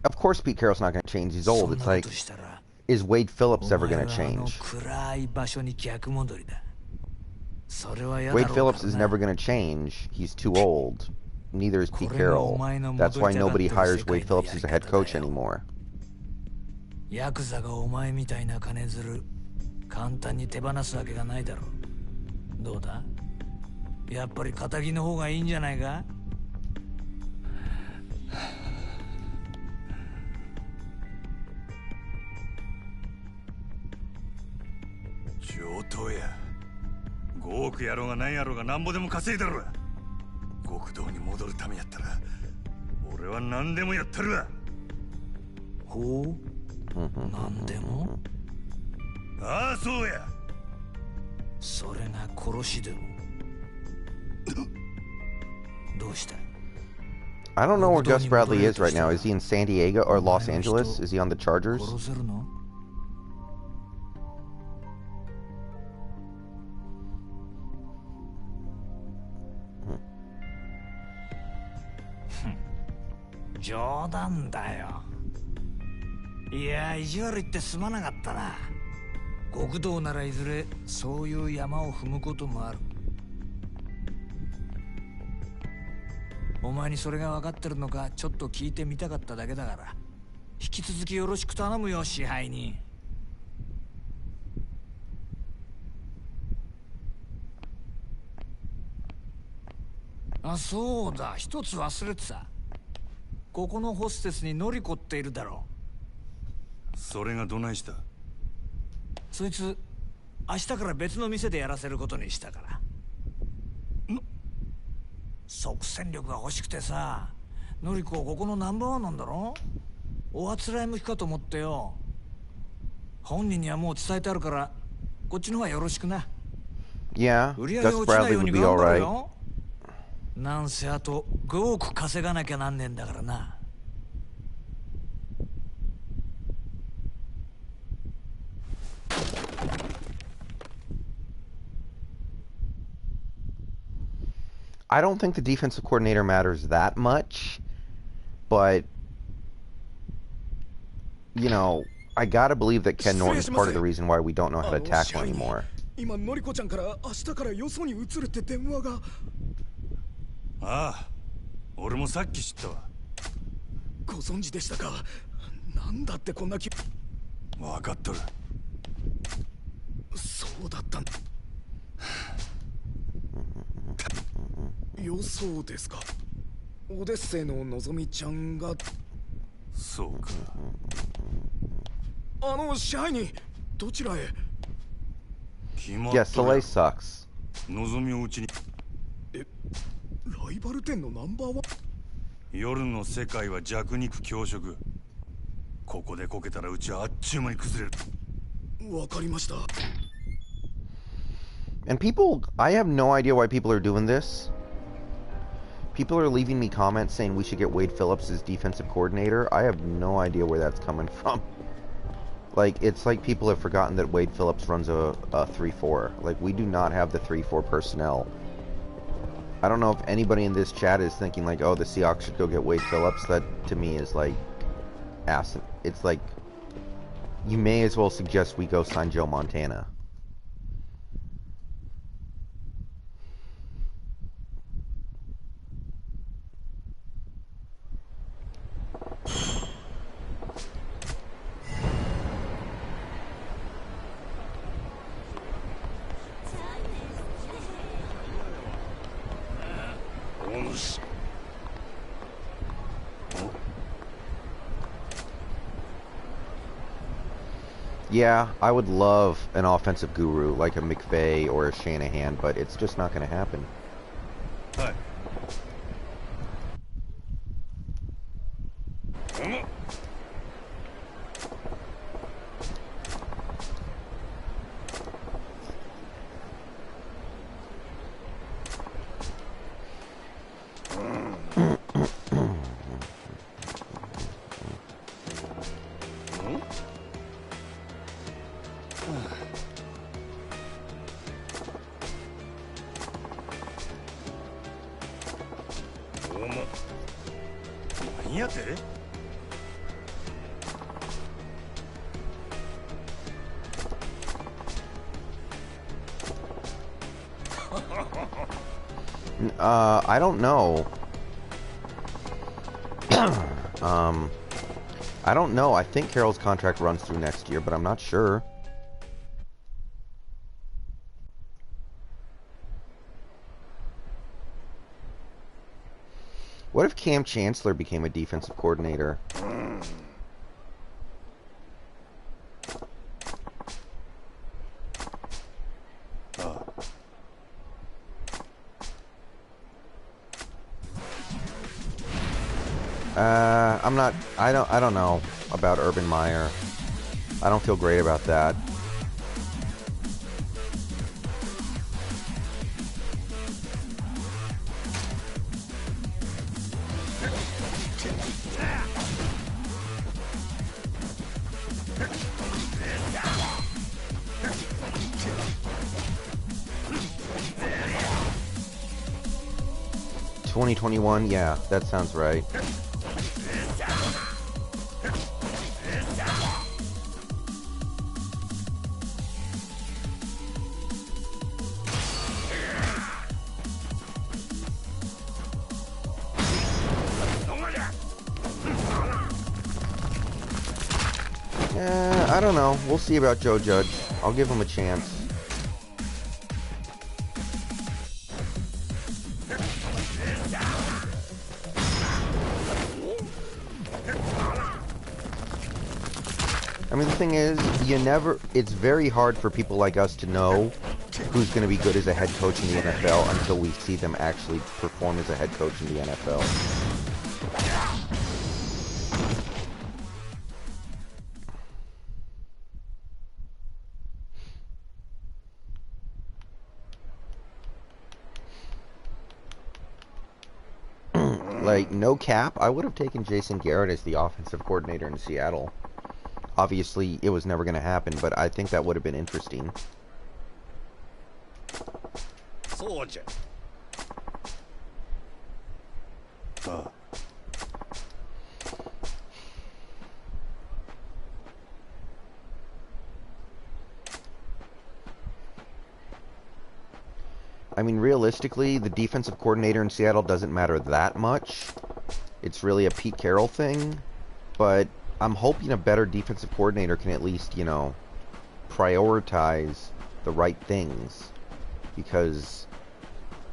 of course Pete Carroll's not going to change. He's old. It's like, is Wade Phillips ever going to change? Wade Phillips is never going to change. He's too old. neither is Pete Carroll. That's why nobody hires Wade Phillips as a head coach anymore. Yakuza がお前みたいな金づる簡単に手放すわけがないだろう。どうだ？やっぱり仇の方がいいんじゃないか？上等や。5億やろうが何やろうがなんぼでも稼いだろ。極道に戻るためやったら俺は何でもやったるわ。ほう？何でも？ああ、そうや。それが殺しでも。どうした？ I don't know where Gus Bradley is right now. Is he in San Diego or Los Angeles? Is he on the Chargers? Jodan だよ。いや、意地悪言ってすまなかったな。極道ならいずれそういう山を踏むこともある。お前にそれが分かってるのかちょっと聞いてみたかっただけだから、引き続きよろしく頼むよ、支配人。あ、そうだ、一つ忘れてた。ここのホステスにノリコっているだろう。それがどないした？そいつ明日から別の店でやらせることにしたから。即戦力が欲しくてさ。ノリコここのナンバーワンなんだろ。おあつらい向きかと思ってよ。本人にはもう伝えてあるからこっちの方はよろしくな。Yeah, Gus Bradley would be alright. なんせあと5億稼がなきゃなんねえんだからな。I don't think the defensive coordinator matters that much, but you know, I gotta believe that Ken Norton's part of the reason why we don't know how to tackle anymore. 今ノリコちゃんから明日からよそに移るって電話が。ああ、俺もさっき知ったわ。ご存知でしたか。なんだってこんな気。分かっとる。そうだったん。よそうですか。オデッセイののぞみちゃんが。そうか。支配人、どちらへ？ Yeah, Soleil sucks. のぞみをうちに。ライバル店のナンバーワン。夜の世界は弱肉強食。ここでこけたらうちはあっちゅう間に崩れる。わかりました。And people, I have no idea why people are doing this. People are leaving me comments saying we should get Wade Phillips as defensive coordinator. I have no idea where that's coming from. Like, it's like people have forgotten that Wade Phillips runs a 3-4. Like, we do not have the 3-4 personnel. I don't know if anybody in this chat is thinking like, oh, the Seahawks should go get Wade Phillips. That, to me, is like, it's like, you may as well suggest we go sign Joe Montana. Yeah, I would love an offensive guru like a McVay or a Shanahan, but it's just not going to happen. Hi. I don't know. I don't know. I think Carroll's contract runs through next year, but I'm not sure. What if Cam Chancellor became a defensive coordinator? I don't know about Urban Meyer. I don't feel great about that. $2021, yeah, that sounds right. I don't know. We'll see about Joe Judge. I'll give him a chance. I mean, the thing is, it's very hard for people like us to know who's going to be good as a head coach in the NFL until we see them actually perform as a head coach in the NFL. Like, no cap, I would have taken Jason Garrett as the offensive coordinator in Seattle. Obviously, it was never going to happen, but I think that would have been interesting. I mean, realistically, the defensive coordinator in Seattle doesn't matter that much. It's really a Pete Carroll thing. But I'm hoping a better defensive coordinator can at least, you know, prioritize the right things. Because,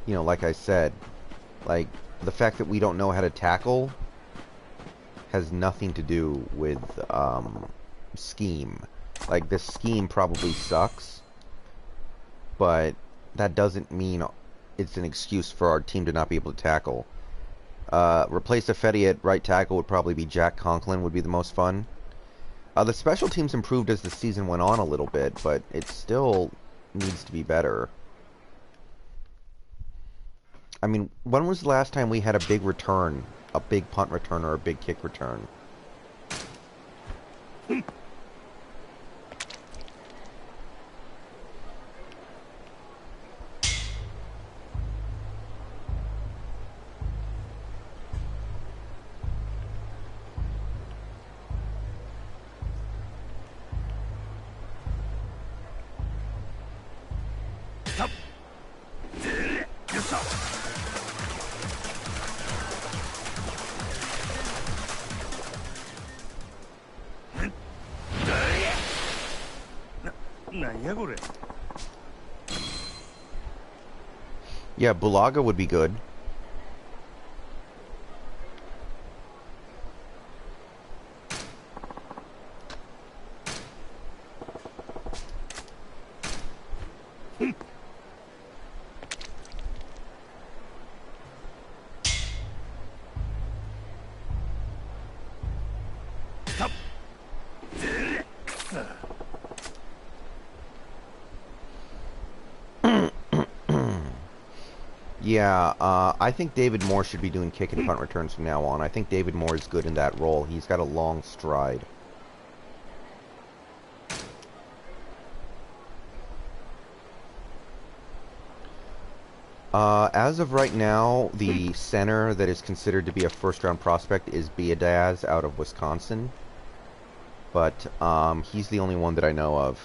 you know, like I said, like, the fact that we don't know how to tackle has nothing to do with scheme. Like, this scheme probably sucks, but that doesn't mean it's an excuse for our team to not be able to tackle. Replace Ifedi at right tackle would probably be Jack Conklin would be the most fun. The special teams improved as the season went on a little bit, but it still needs to be better. I mean, when was the last time we had a big return? A big punt return or a big kick return? Yeah, Bulaga would be good. Yeah, I think David Moore should be doing kick and punt returns from now on. I think David Moore is good in that role. He's got a long stride. As of right now, the center that is considered to be a first-round prospect is Biadaz out of Wisconsin. But he's the only one that I know of.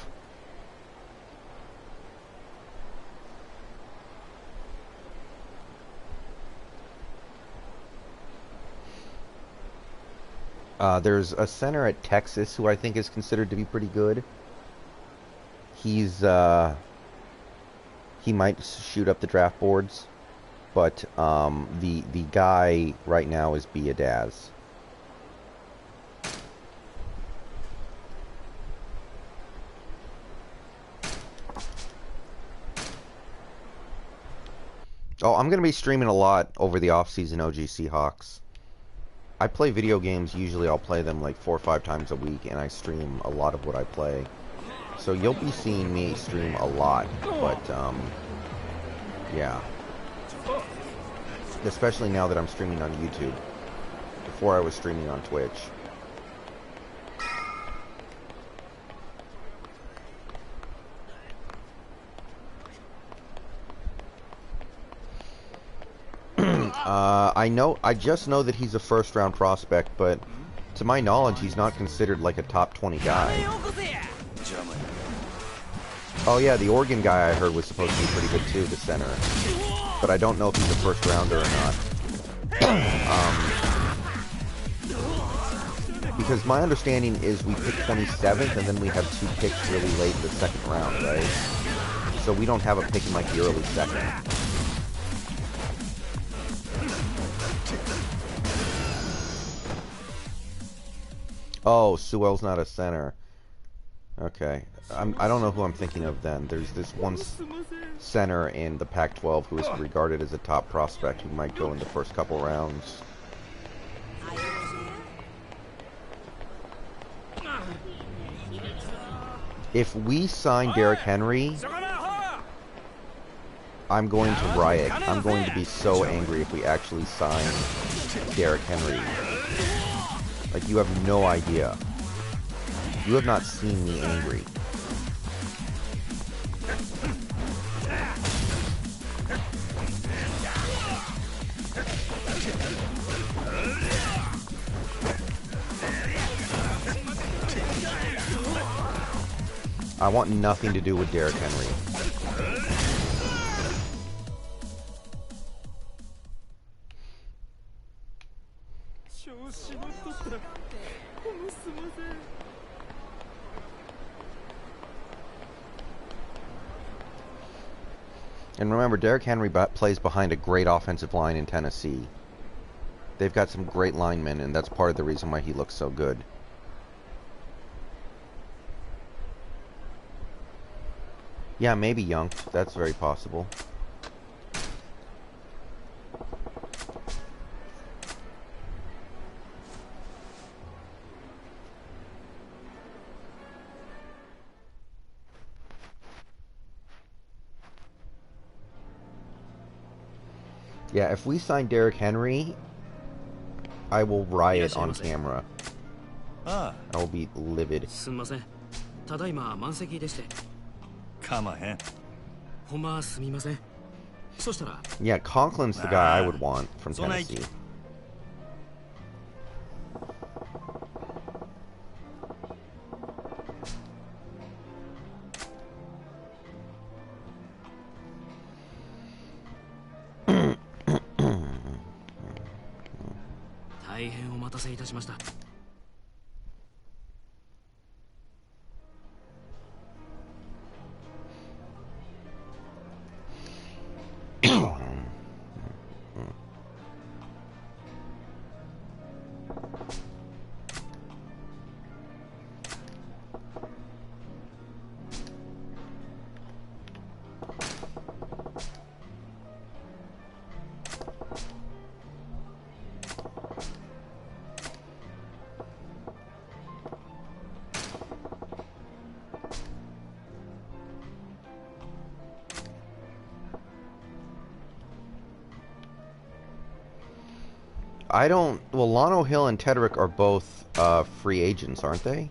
There's a center at Texas who I think is considered to be pretty good. He might shoot up the draft boards, but the guy right now is Biadaz. Oh, I'm going to be streaming a lot over the off-season OG Seahawks. I play video games, usually I'll play them like 4 or 5 times a week, and I stream a lot of what I play. So you'll be seeing me stream a lot, but, yeah. Especially now that I'm streaming on YouTube. Before I was streaming on Twitch. I just know that he's a first-round prospect, but to my knowledge, he's not considered like a top 20 guy. Oh yeah, the Oregon guy I heard was supposed to be pretty good too, the center. But I don't know if he's a first-rounder or not. Because my understanding is we pick 27th, and then we have 2 picks really late in the second round, right? So we don't have a pick in like the early second. Oh, Sewell's not a center. Okay. I don't know who I'm thinking of then. There's this one center in the Pac-12 who is regarded as a top prospect who might go in the first couple rounds. If we sign Derrick Henry, I'm going to riot. I'm going to be so angry if we actually sign Derrick Henry. Like, you have no idea. You have not seen me angry. I want nothing to do with Derrick Henry. And remember, Derrick Henry plays behind a great offensive line in Tennessee. They've got some great linemen, and that's part of the reason why he looks so good. Yeah, maybe Young. That's very possible. Yeah, if we sign Derrick Henry, I will riot on camera. I will be livid. Yeah, Conklin's the guy I would want from Tennessee. Well, Lano Hill and Tedrick are both free agents, aren't they?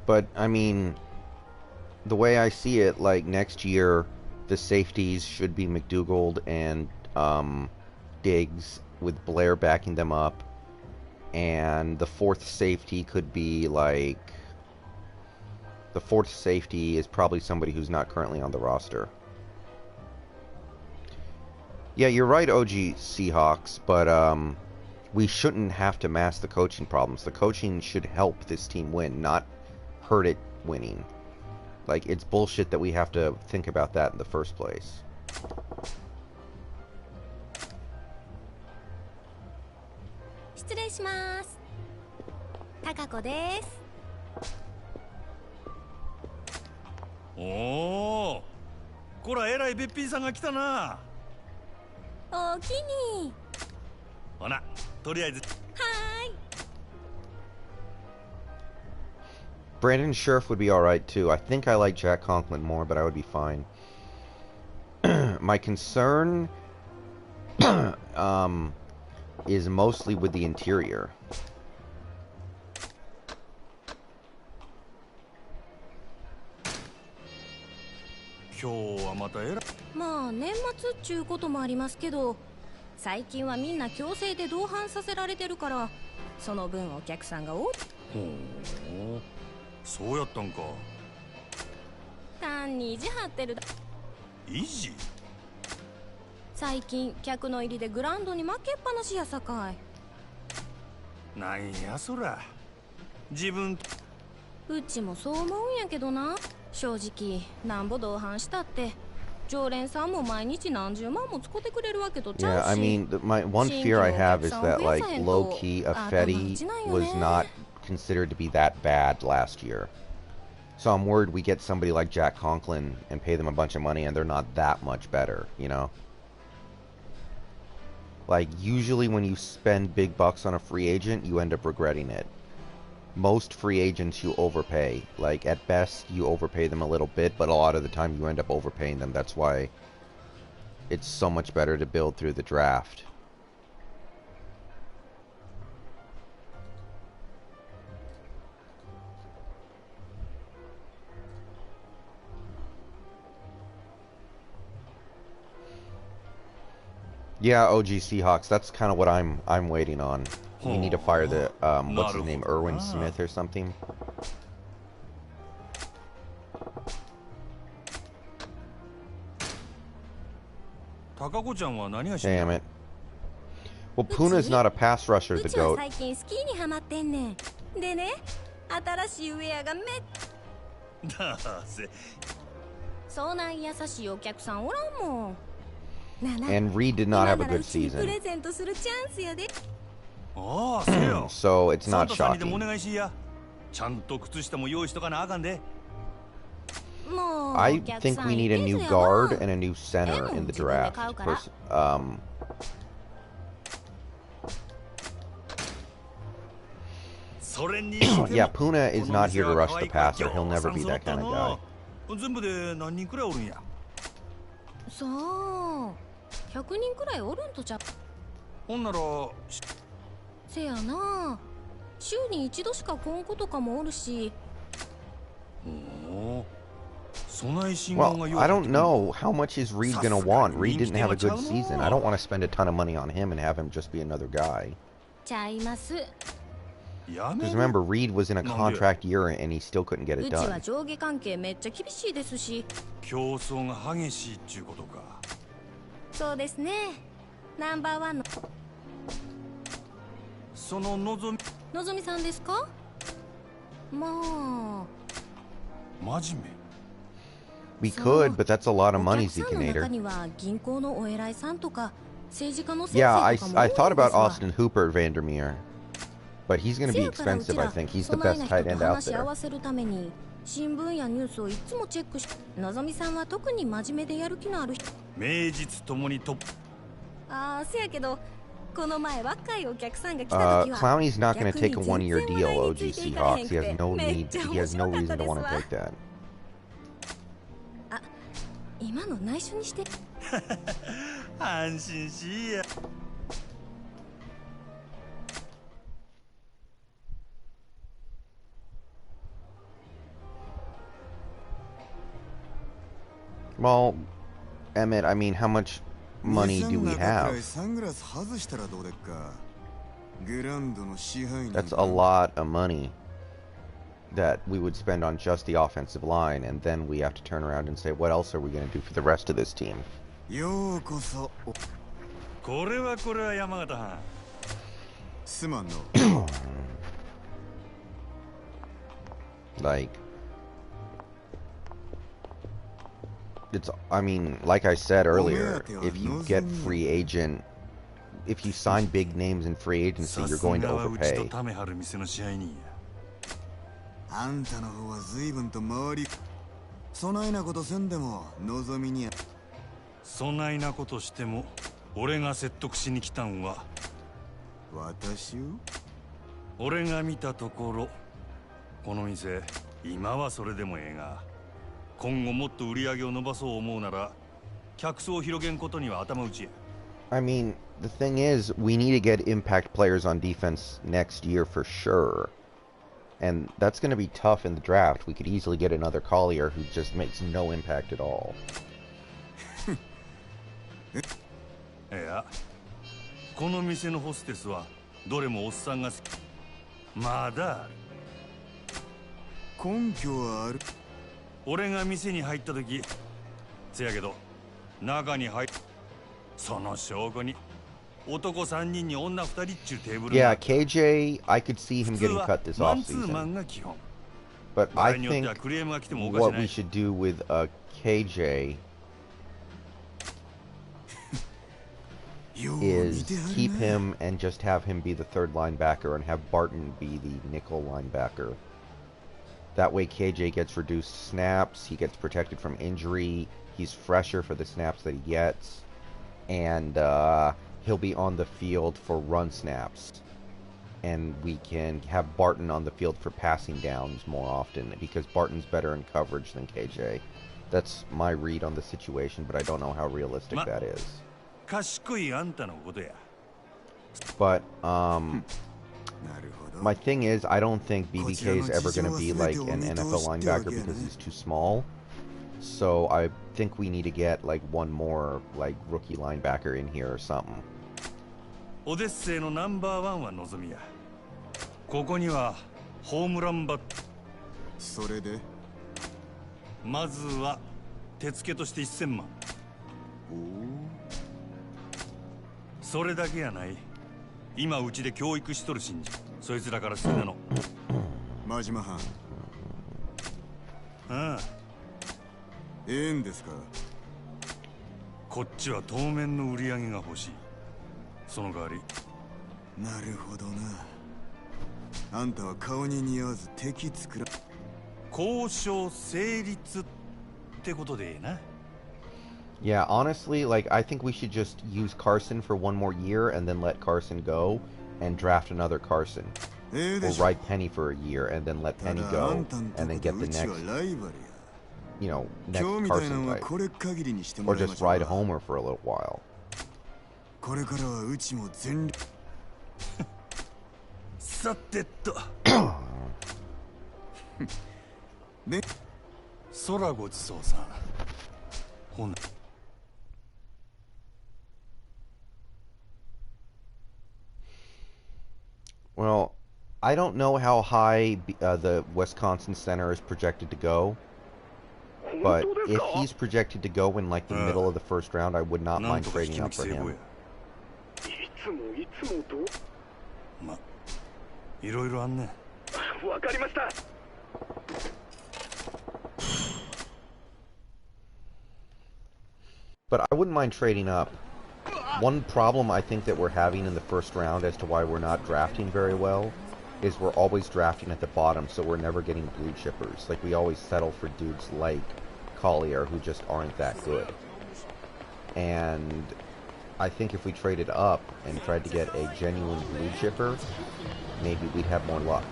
But, I mean, the way I see it, like, next year, the safeties should be McDougald and Diggs, with Blair backing them up. And the fourth safety could be, like... The fourth safety is probably somebody who's not currently on the roster. Yeah, you're right, OG Seahawks, but we shouldn't have to mask the coaching problems. The coaching should help this team win, not hurt it winning. Like, it's bullshit that we have to think about that in the first place. Oh, こら、えらいべっぴんさんが来たな。おおきに。ほな、とりあえず。はーい。Brandon Scherf would be alright too. I think I like Jack Conklin more, but I would be fine. My concern is mostly with the interior.まあ年末っちゅうこともありますけど、最近はみんな強制で同伴させられてるから、その分お客さんが多い。ほう、そうやったんか。単に意地張ってるだ。意地？最近客の入りでグラウンドに負けっぱなしやさかい。なんやそら。自分。うちもそう思うんやけどな。正直なんぼ同伴したって常連さんも毎日何十万も使ってくれるわけとちゃうし。Yeah, I mean, my one fear I have is that, like, low-key, Affetti was not considered to be that bad last year. So I'm worried we get somebody like Jack Conklin and pay them a bunch of money and they're not that much better, you know? Like, usually when you spend big bucks on a free agent, you end up regretting it. Most free agents you overpay. Like, at best, you overpay them a little bit, but a lot of the time you end up overpaying them. That's why it's so much better to build through the draft. Yeah, OG Seahawks. That's kind of what I'm waiting on. We need to fire the what's his name, Irwin Smith or something. Damn it. Well, Puna's not a pass rusher, the GOAT. でね、新しいウェアがめっそんな優しいお客さんおらんもん。And Reed did not have a good season. So it's not shocking. I think we need a new guard and a new center in the draft. Yeah, Puna is not here to rush the passer. He'll never be that kind of guy. さあ、100人くらいおるんとちゃ。ほんならせやな、週に一度しか来んことかもおるし。Well, I don't know how much is Reed gonna want. Reed didn't have a good season. I don't want to spend a ton of money on him and have him just be another guy. ちゃいます。Because remember, Reed was in a contract year and he still couldn't get it うちは done. 上下関係めっちゃ厳しいですし。競争が激しいっちゅうことか。そうですね。ナンバーワンの。そののぞみさんですか？まあ。真面目。We could, but that's a lot of money, Zekinator. Yeah, I thought about Austin Hooper at Vandermeer. But he's going to be expensive, I think. He's the best tight end out there. 新聞やニュースをいつもチェックし、のぞみさんは特に真面目でやる気のある人。名実ともにトップ。ああ、せやけど、この前若いお客さんが来た時は。Clowney's not going to take a one-year deal, OG Seahawks. He has no need. He has no reason to want to take that. あ、今の内緒にして。安心しいや。Well, Emmett, I mean, how much money do we have? That's a lot of money that we would spend on just the offensive line, and then we have to turn around and say, what else are we going to do for the rest of this team? Like, it's, I mean, like I said earlier, if you get free agent, if you sign big names in free agency, you're going to overpay. I mean, the thing is, we need to get impact players on defense next year for sure. And that's going to be tough in the draft. We could easily get another Collier who just makes no impact at all. Yeah. この店のホステスはどれもおっさんがまだある。根拠はある。俺が店に入った時、せやけど中に入その証拠に。Yeah, KJ, I could see him getting cut this offseason. But I think what we should do with KJ is keep him and just have him be the third linebacker and have Barton be the nickel linebacker. That way KJ gets reduced snaps, he gets protected from injury, he's fresher for the snaps that he gets, and he'll be on the field for run snaps, and we can have Barton on the field for passing downs more often because Barton's better in coverage than KJ. That's my read on the situation, but I don't know how realistic that is. But my thing is, I don't think BBK is ever going to be like an NFL linebacker because he's too small. So I think we need to get like one more like rookie linebacker in here or something. オデッセイのナンバーワンは望みや。ここにはホームランバット。それでまずは手付けとして1000万。それだけやない。今うちで教育しとる信者。そいつらからするの。真島藩。ああ。ええんですか。こっちは当面の売り上げが欲しい。その代わり。なるほどな。あんたは顔に似合わず敵作ら。交渉成立ってことでええな。Yeah, honestly, like I think we should just use Carson for one more year and then let Carson go and draft another Carson. Or ride Penny for a year and then let Penny go and then get the next, you know, next Carson type. Or just ride Homer for a little while. これからはうちも全力さてとね空ごちそうさんほん Well, I don't know how high the Wisconsin center is projected to go, but if he's projected to go in like the middle of the first round, I would not mind trading up for him. ま、いろいろあんね。わかりました。But I wouldn't mind trading up. One problem I think that we're having in the first round as to why we're not drafting very well is we're always drafting at the bottom, so we're never getting blue chippers. Like, we always settle for dudes like Collier who just aren't that good. And I think if we traded up and tried to get a genuine blue chipper, maybe we'd have more luck.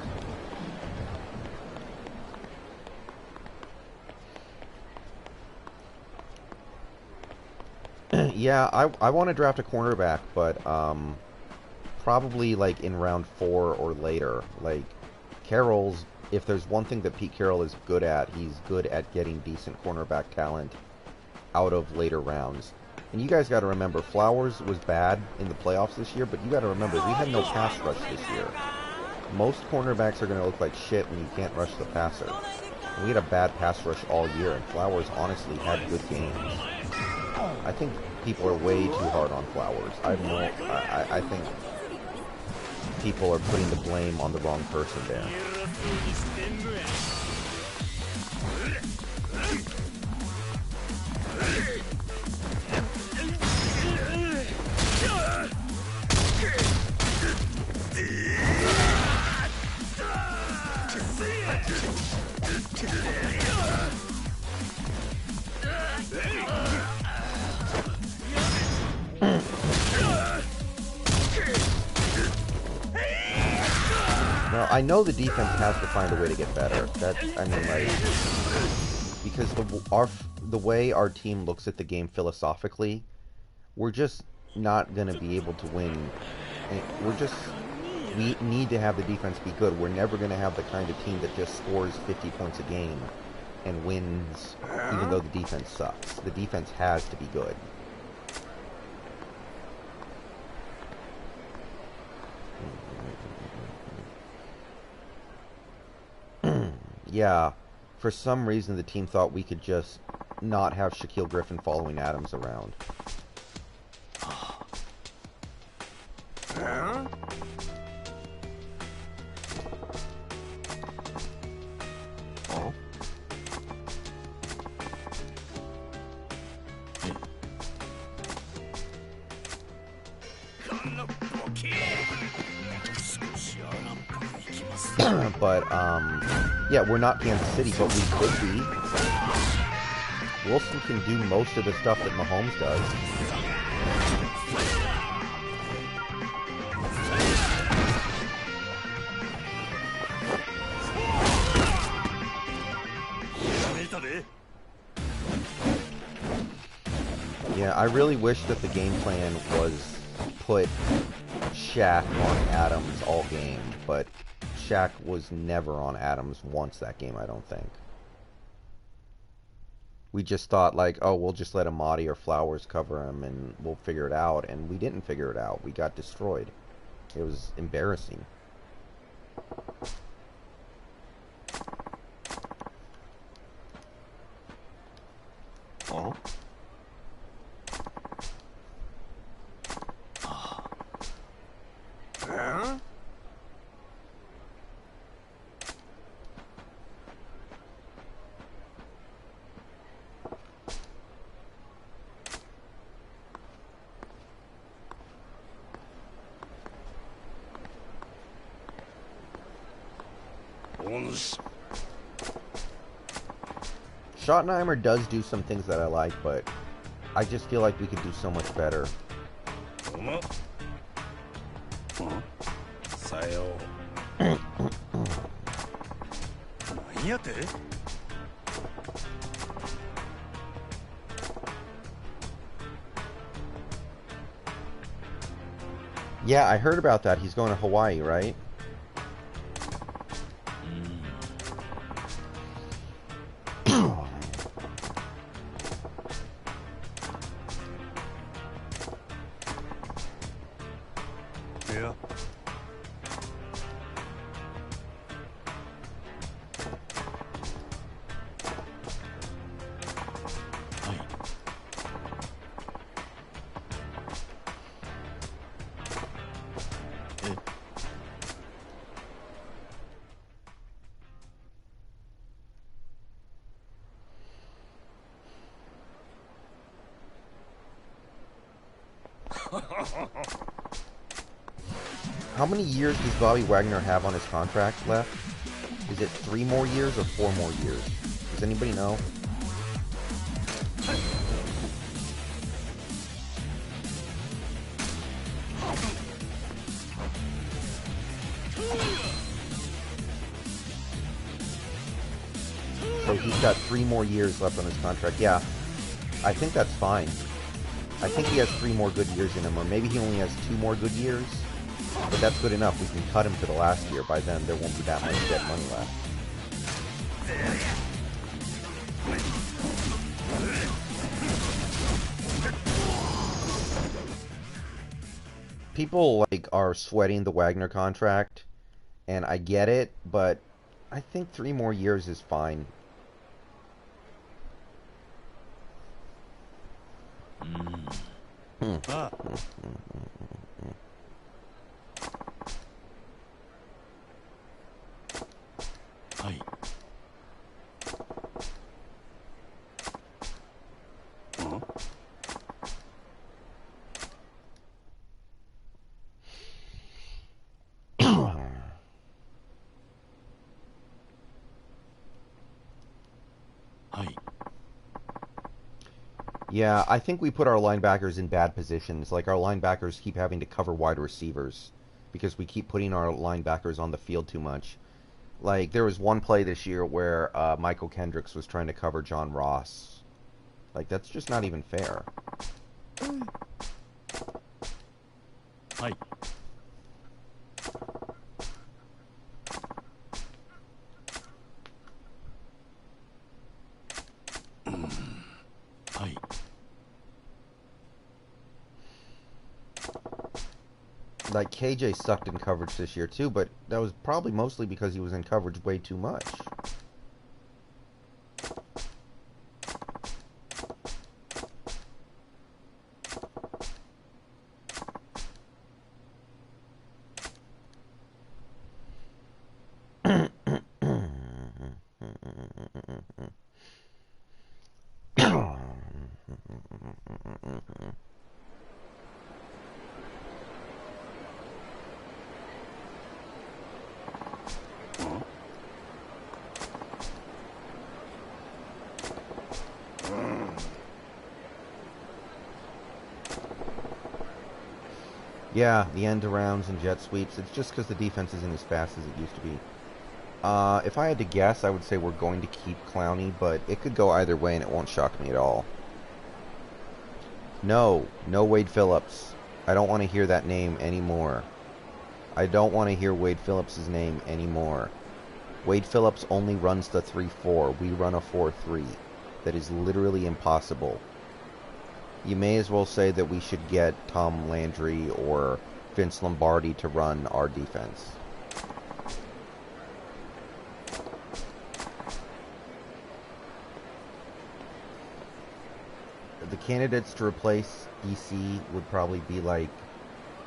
Yeah, I want to draft a cornerback, but probably like in round 4 or later. Like Carroll's, if there's one thing that Pete Carroll is good at, he's good at getting decent cornerback talent out of later rounds. And you guys got to remember, Flowers was bad in the playoffs this year, but you got to remember, we had no pass rush this year. Most cornerbacks are going to look like shit when you can't rush the passer. And we had a bad pass rush all year, and Flowers honestly had good games. I think people are way too hard on Flowers. I think people are putting the blame on the wrong person there. Now, I know the defense has to find a way to get better. Because the way our team looks at the game philosophically, we're just not going to be able to win. We need to have the defense be good. We're never going to have the kind of team that just scores 50 points a game and wins, even though the defense sucks. The defense has to be good. Yeah, for some reason the team thought we could just not have Shaquille Griffin following Adams around. But, yeah, we're not Kansas City, but we could be. Wilson can do most of the stuff that Mahomes does. Yeah, I really wish that the game plan was put Shaq on Adams all game, but Shaq was never on Adams once that game, I don't think. We just thought, like, oh, we'll just let Amadi or Flowers cover him and we'll figure it out, and we didn't figure it out. We got destroyed. It was embarrassing. Oh. Schottenheimer does do some things that I like, but I just feel like we could do so much better. Yeah, I heard about that. He's going to Hawaii, right? How many years does Bobby Wagner have on his contract left? Is it 3 more years or 4 more years? Does anybody know? So he's got 3 more years left on his contract. Yeah, I think that's fine. I think he has 3 more good years in him, or maybe he only has 2 more good years. But that's good enough. We can cut him to the last year. By then, there won't be that much dead money left. people like are sweating the Wagner contract, and I get it, but I think 3 more years is fine. Yeah, I think we put our linebackers in bad positions. Like, our linebackers keep having to cover wide receivers because we keep putting our linebackers on the field too much. Like, there was one play this year where Michael Kendricks was trying to cover John Ross. Like, that's just not even fair. Hi. Hi. Like, KJ sucked in coverage this year too, but that was probably mostly because he was in coverage way too much. Yeah, the end arounds and jet sweeps. It's just because the defense isn't as fast as it used to be. If I had to guess, I would say we're going to keep Clowney, but it could go either way and it won't shock me at all. No Wade Phillips. I don't want to hear that name anymore. I don't want to hear Wade Phillips' name anymore. Wade Phillips only runs the 3-4. We run a 4-3. That is literally impossible. You may as well say that we should get Tom Landry or Vince Lombardi to run our defense. The candidates to replace EC would probably be like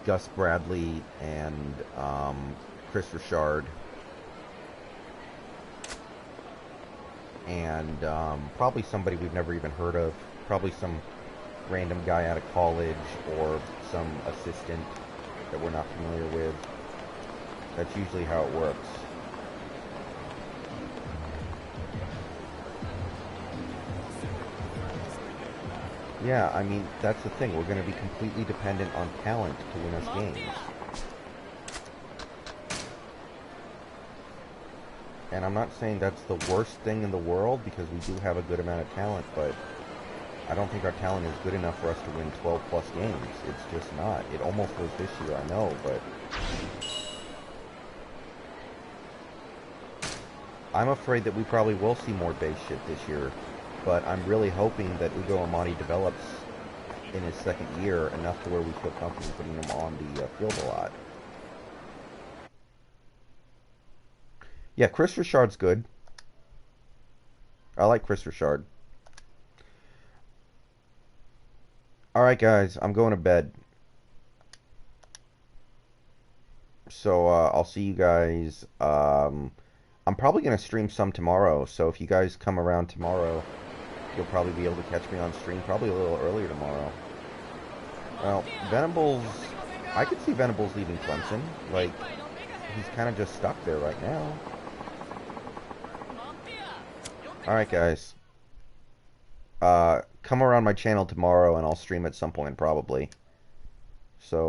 Gus Bradley and Chris Richard. And probably somebody we've never even heard of. Probably some random guy out of college or some assistant that we're not familiar with. That's usually how it works. Yeah, I mean, that's the thing. We're going to be completely dependent on talent to win us games. And I'm not saying that's the worst thing in the world, because we do have a good amount of talent, but I don't think our talent is good enough for us to win 12-plus games. It's just not. It almost was this year, I know, but I'm afraid that we probably will see more base shit this year. But I'm really hoping that Ugo Amadi develops in his second year enough to where we feel comfortable putting him on the field a lot. Yeah, Chris Richard's good. I like Chris Richard. Alright guys, I'm going to bed. So I'll see you guys. I'm probably going to stream some tomorrow, so if you guys come around tomorrow, you'll probably be able to catch me on stream probably a little earlier tomorrow. Well, Venables, I could see Venables leaving Clemson. Like, he's kind of just stuck there right now. Alright guys. Come around my channel tomorrow and I'll stream at some point probably. So,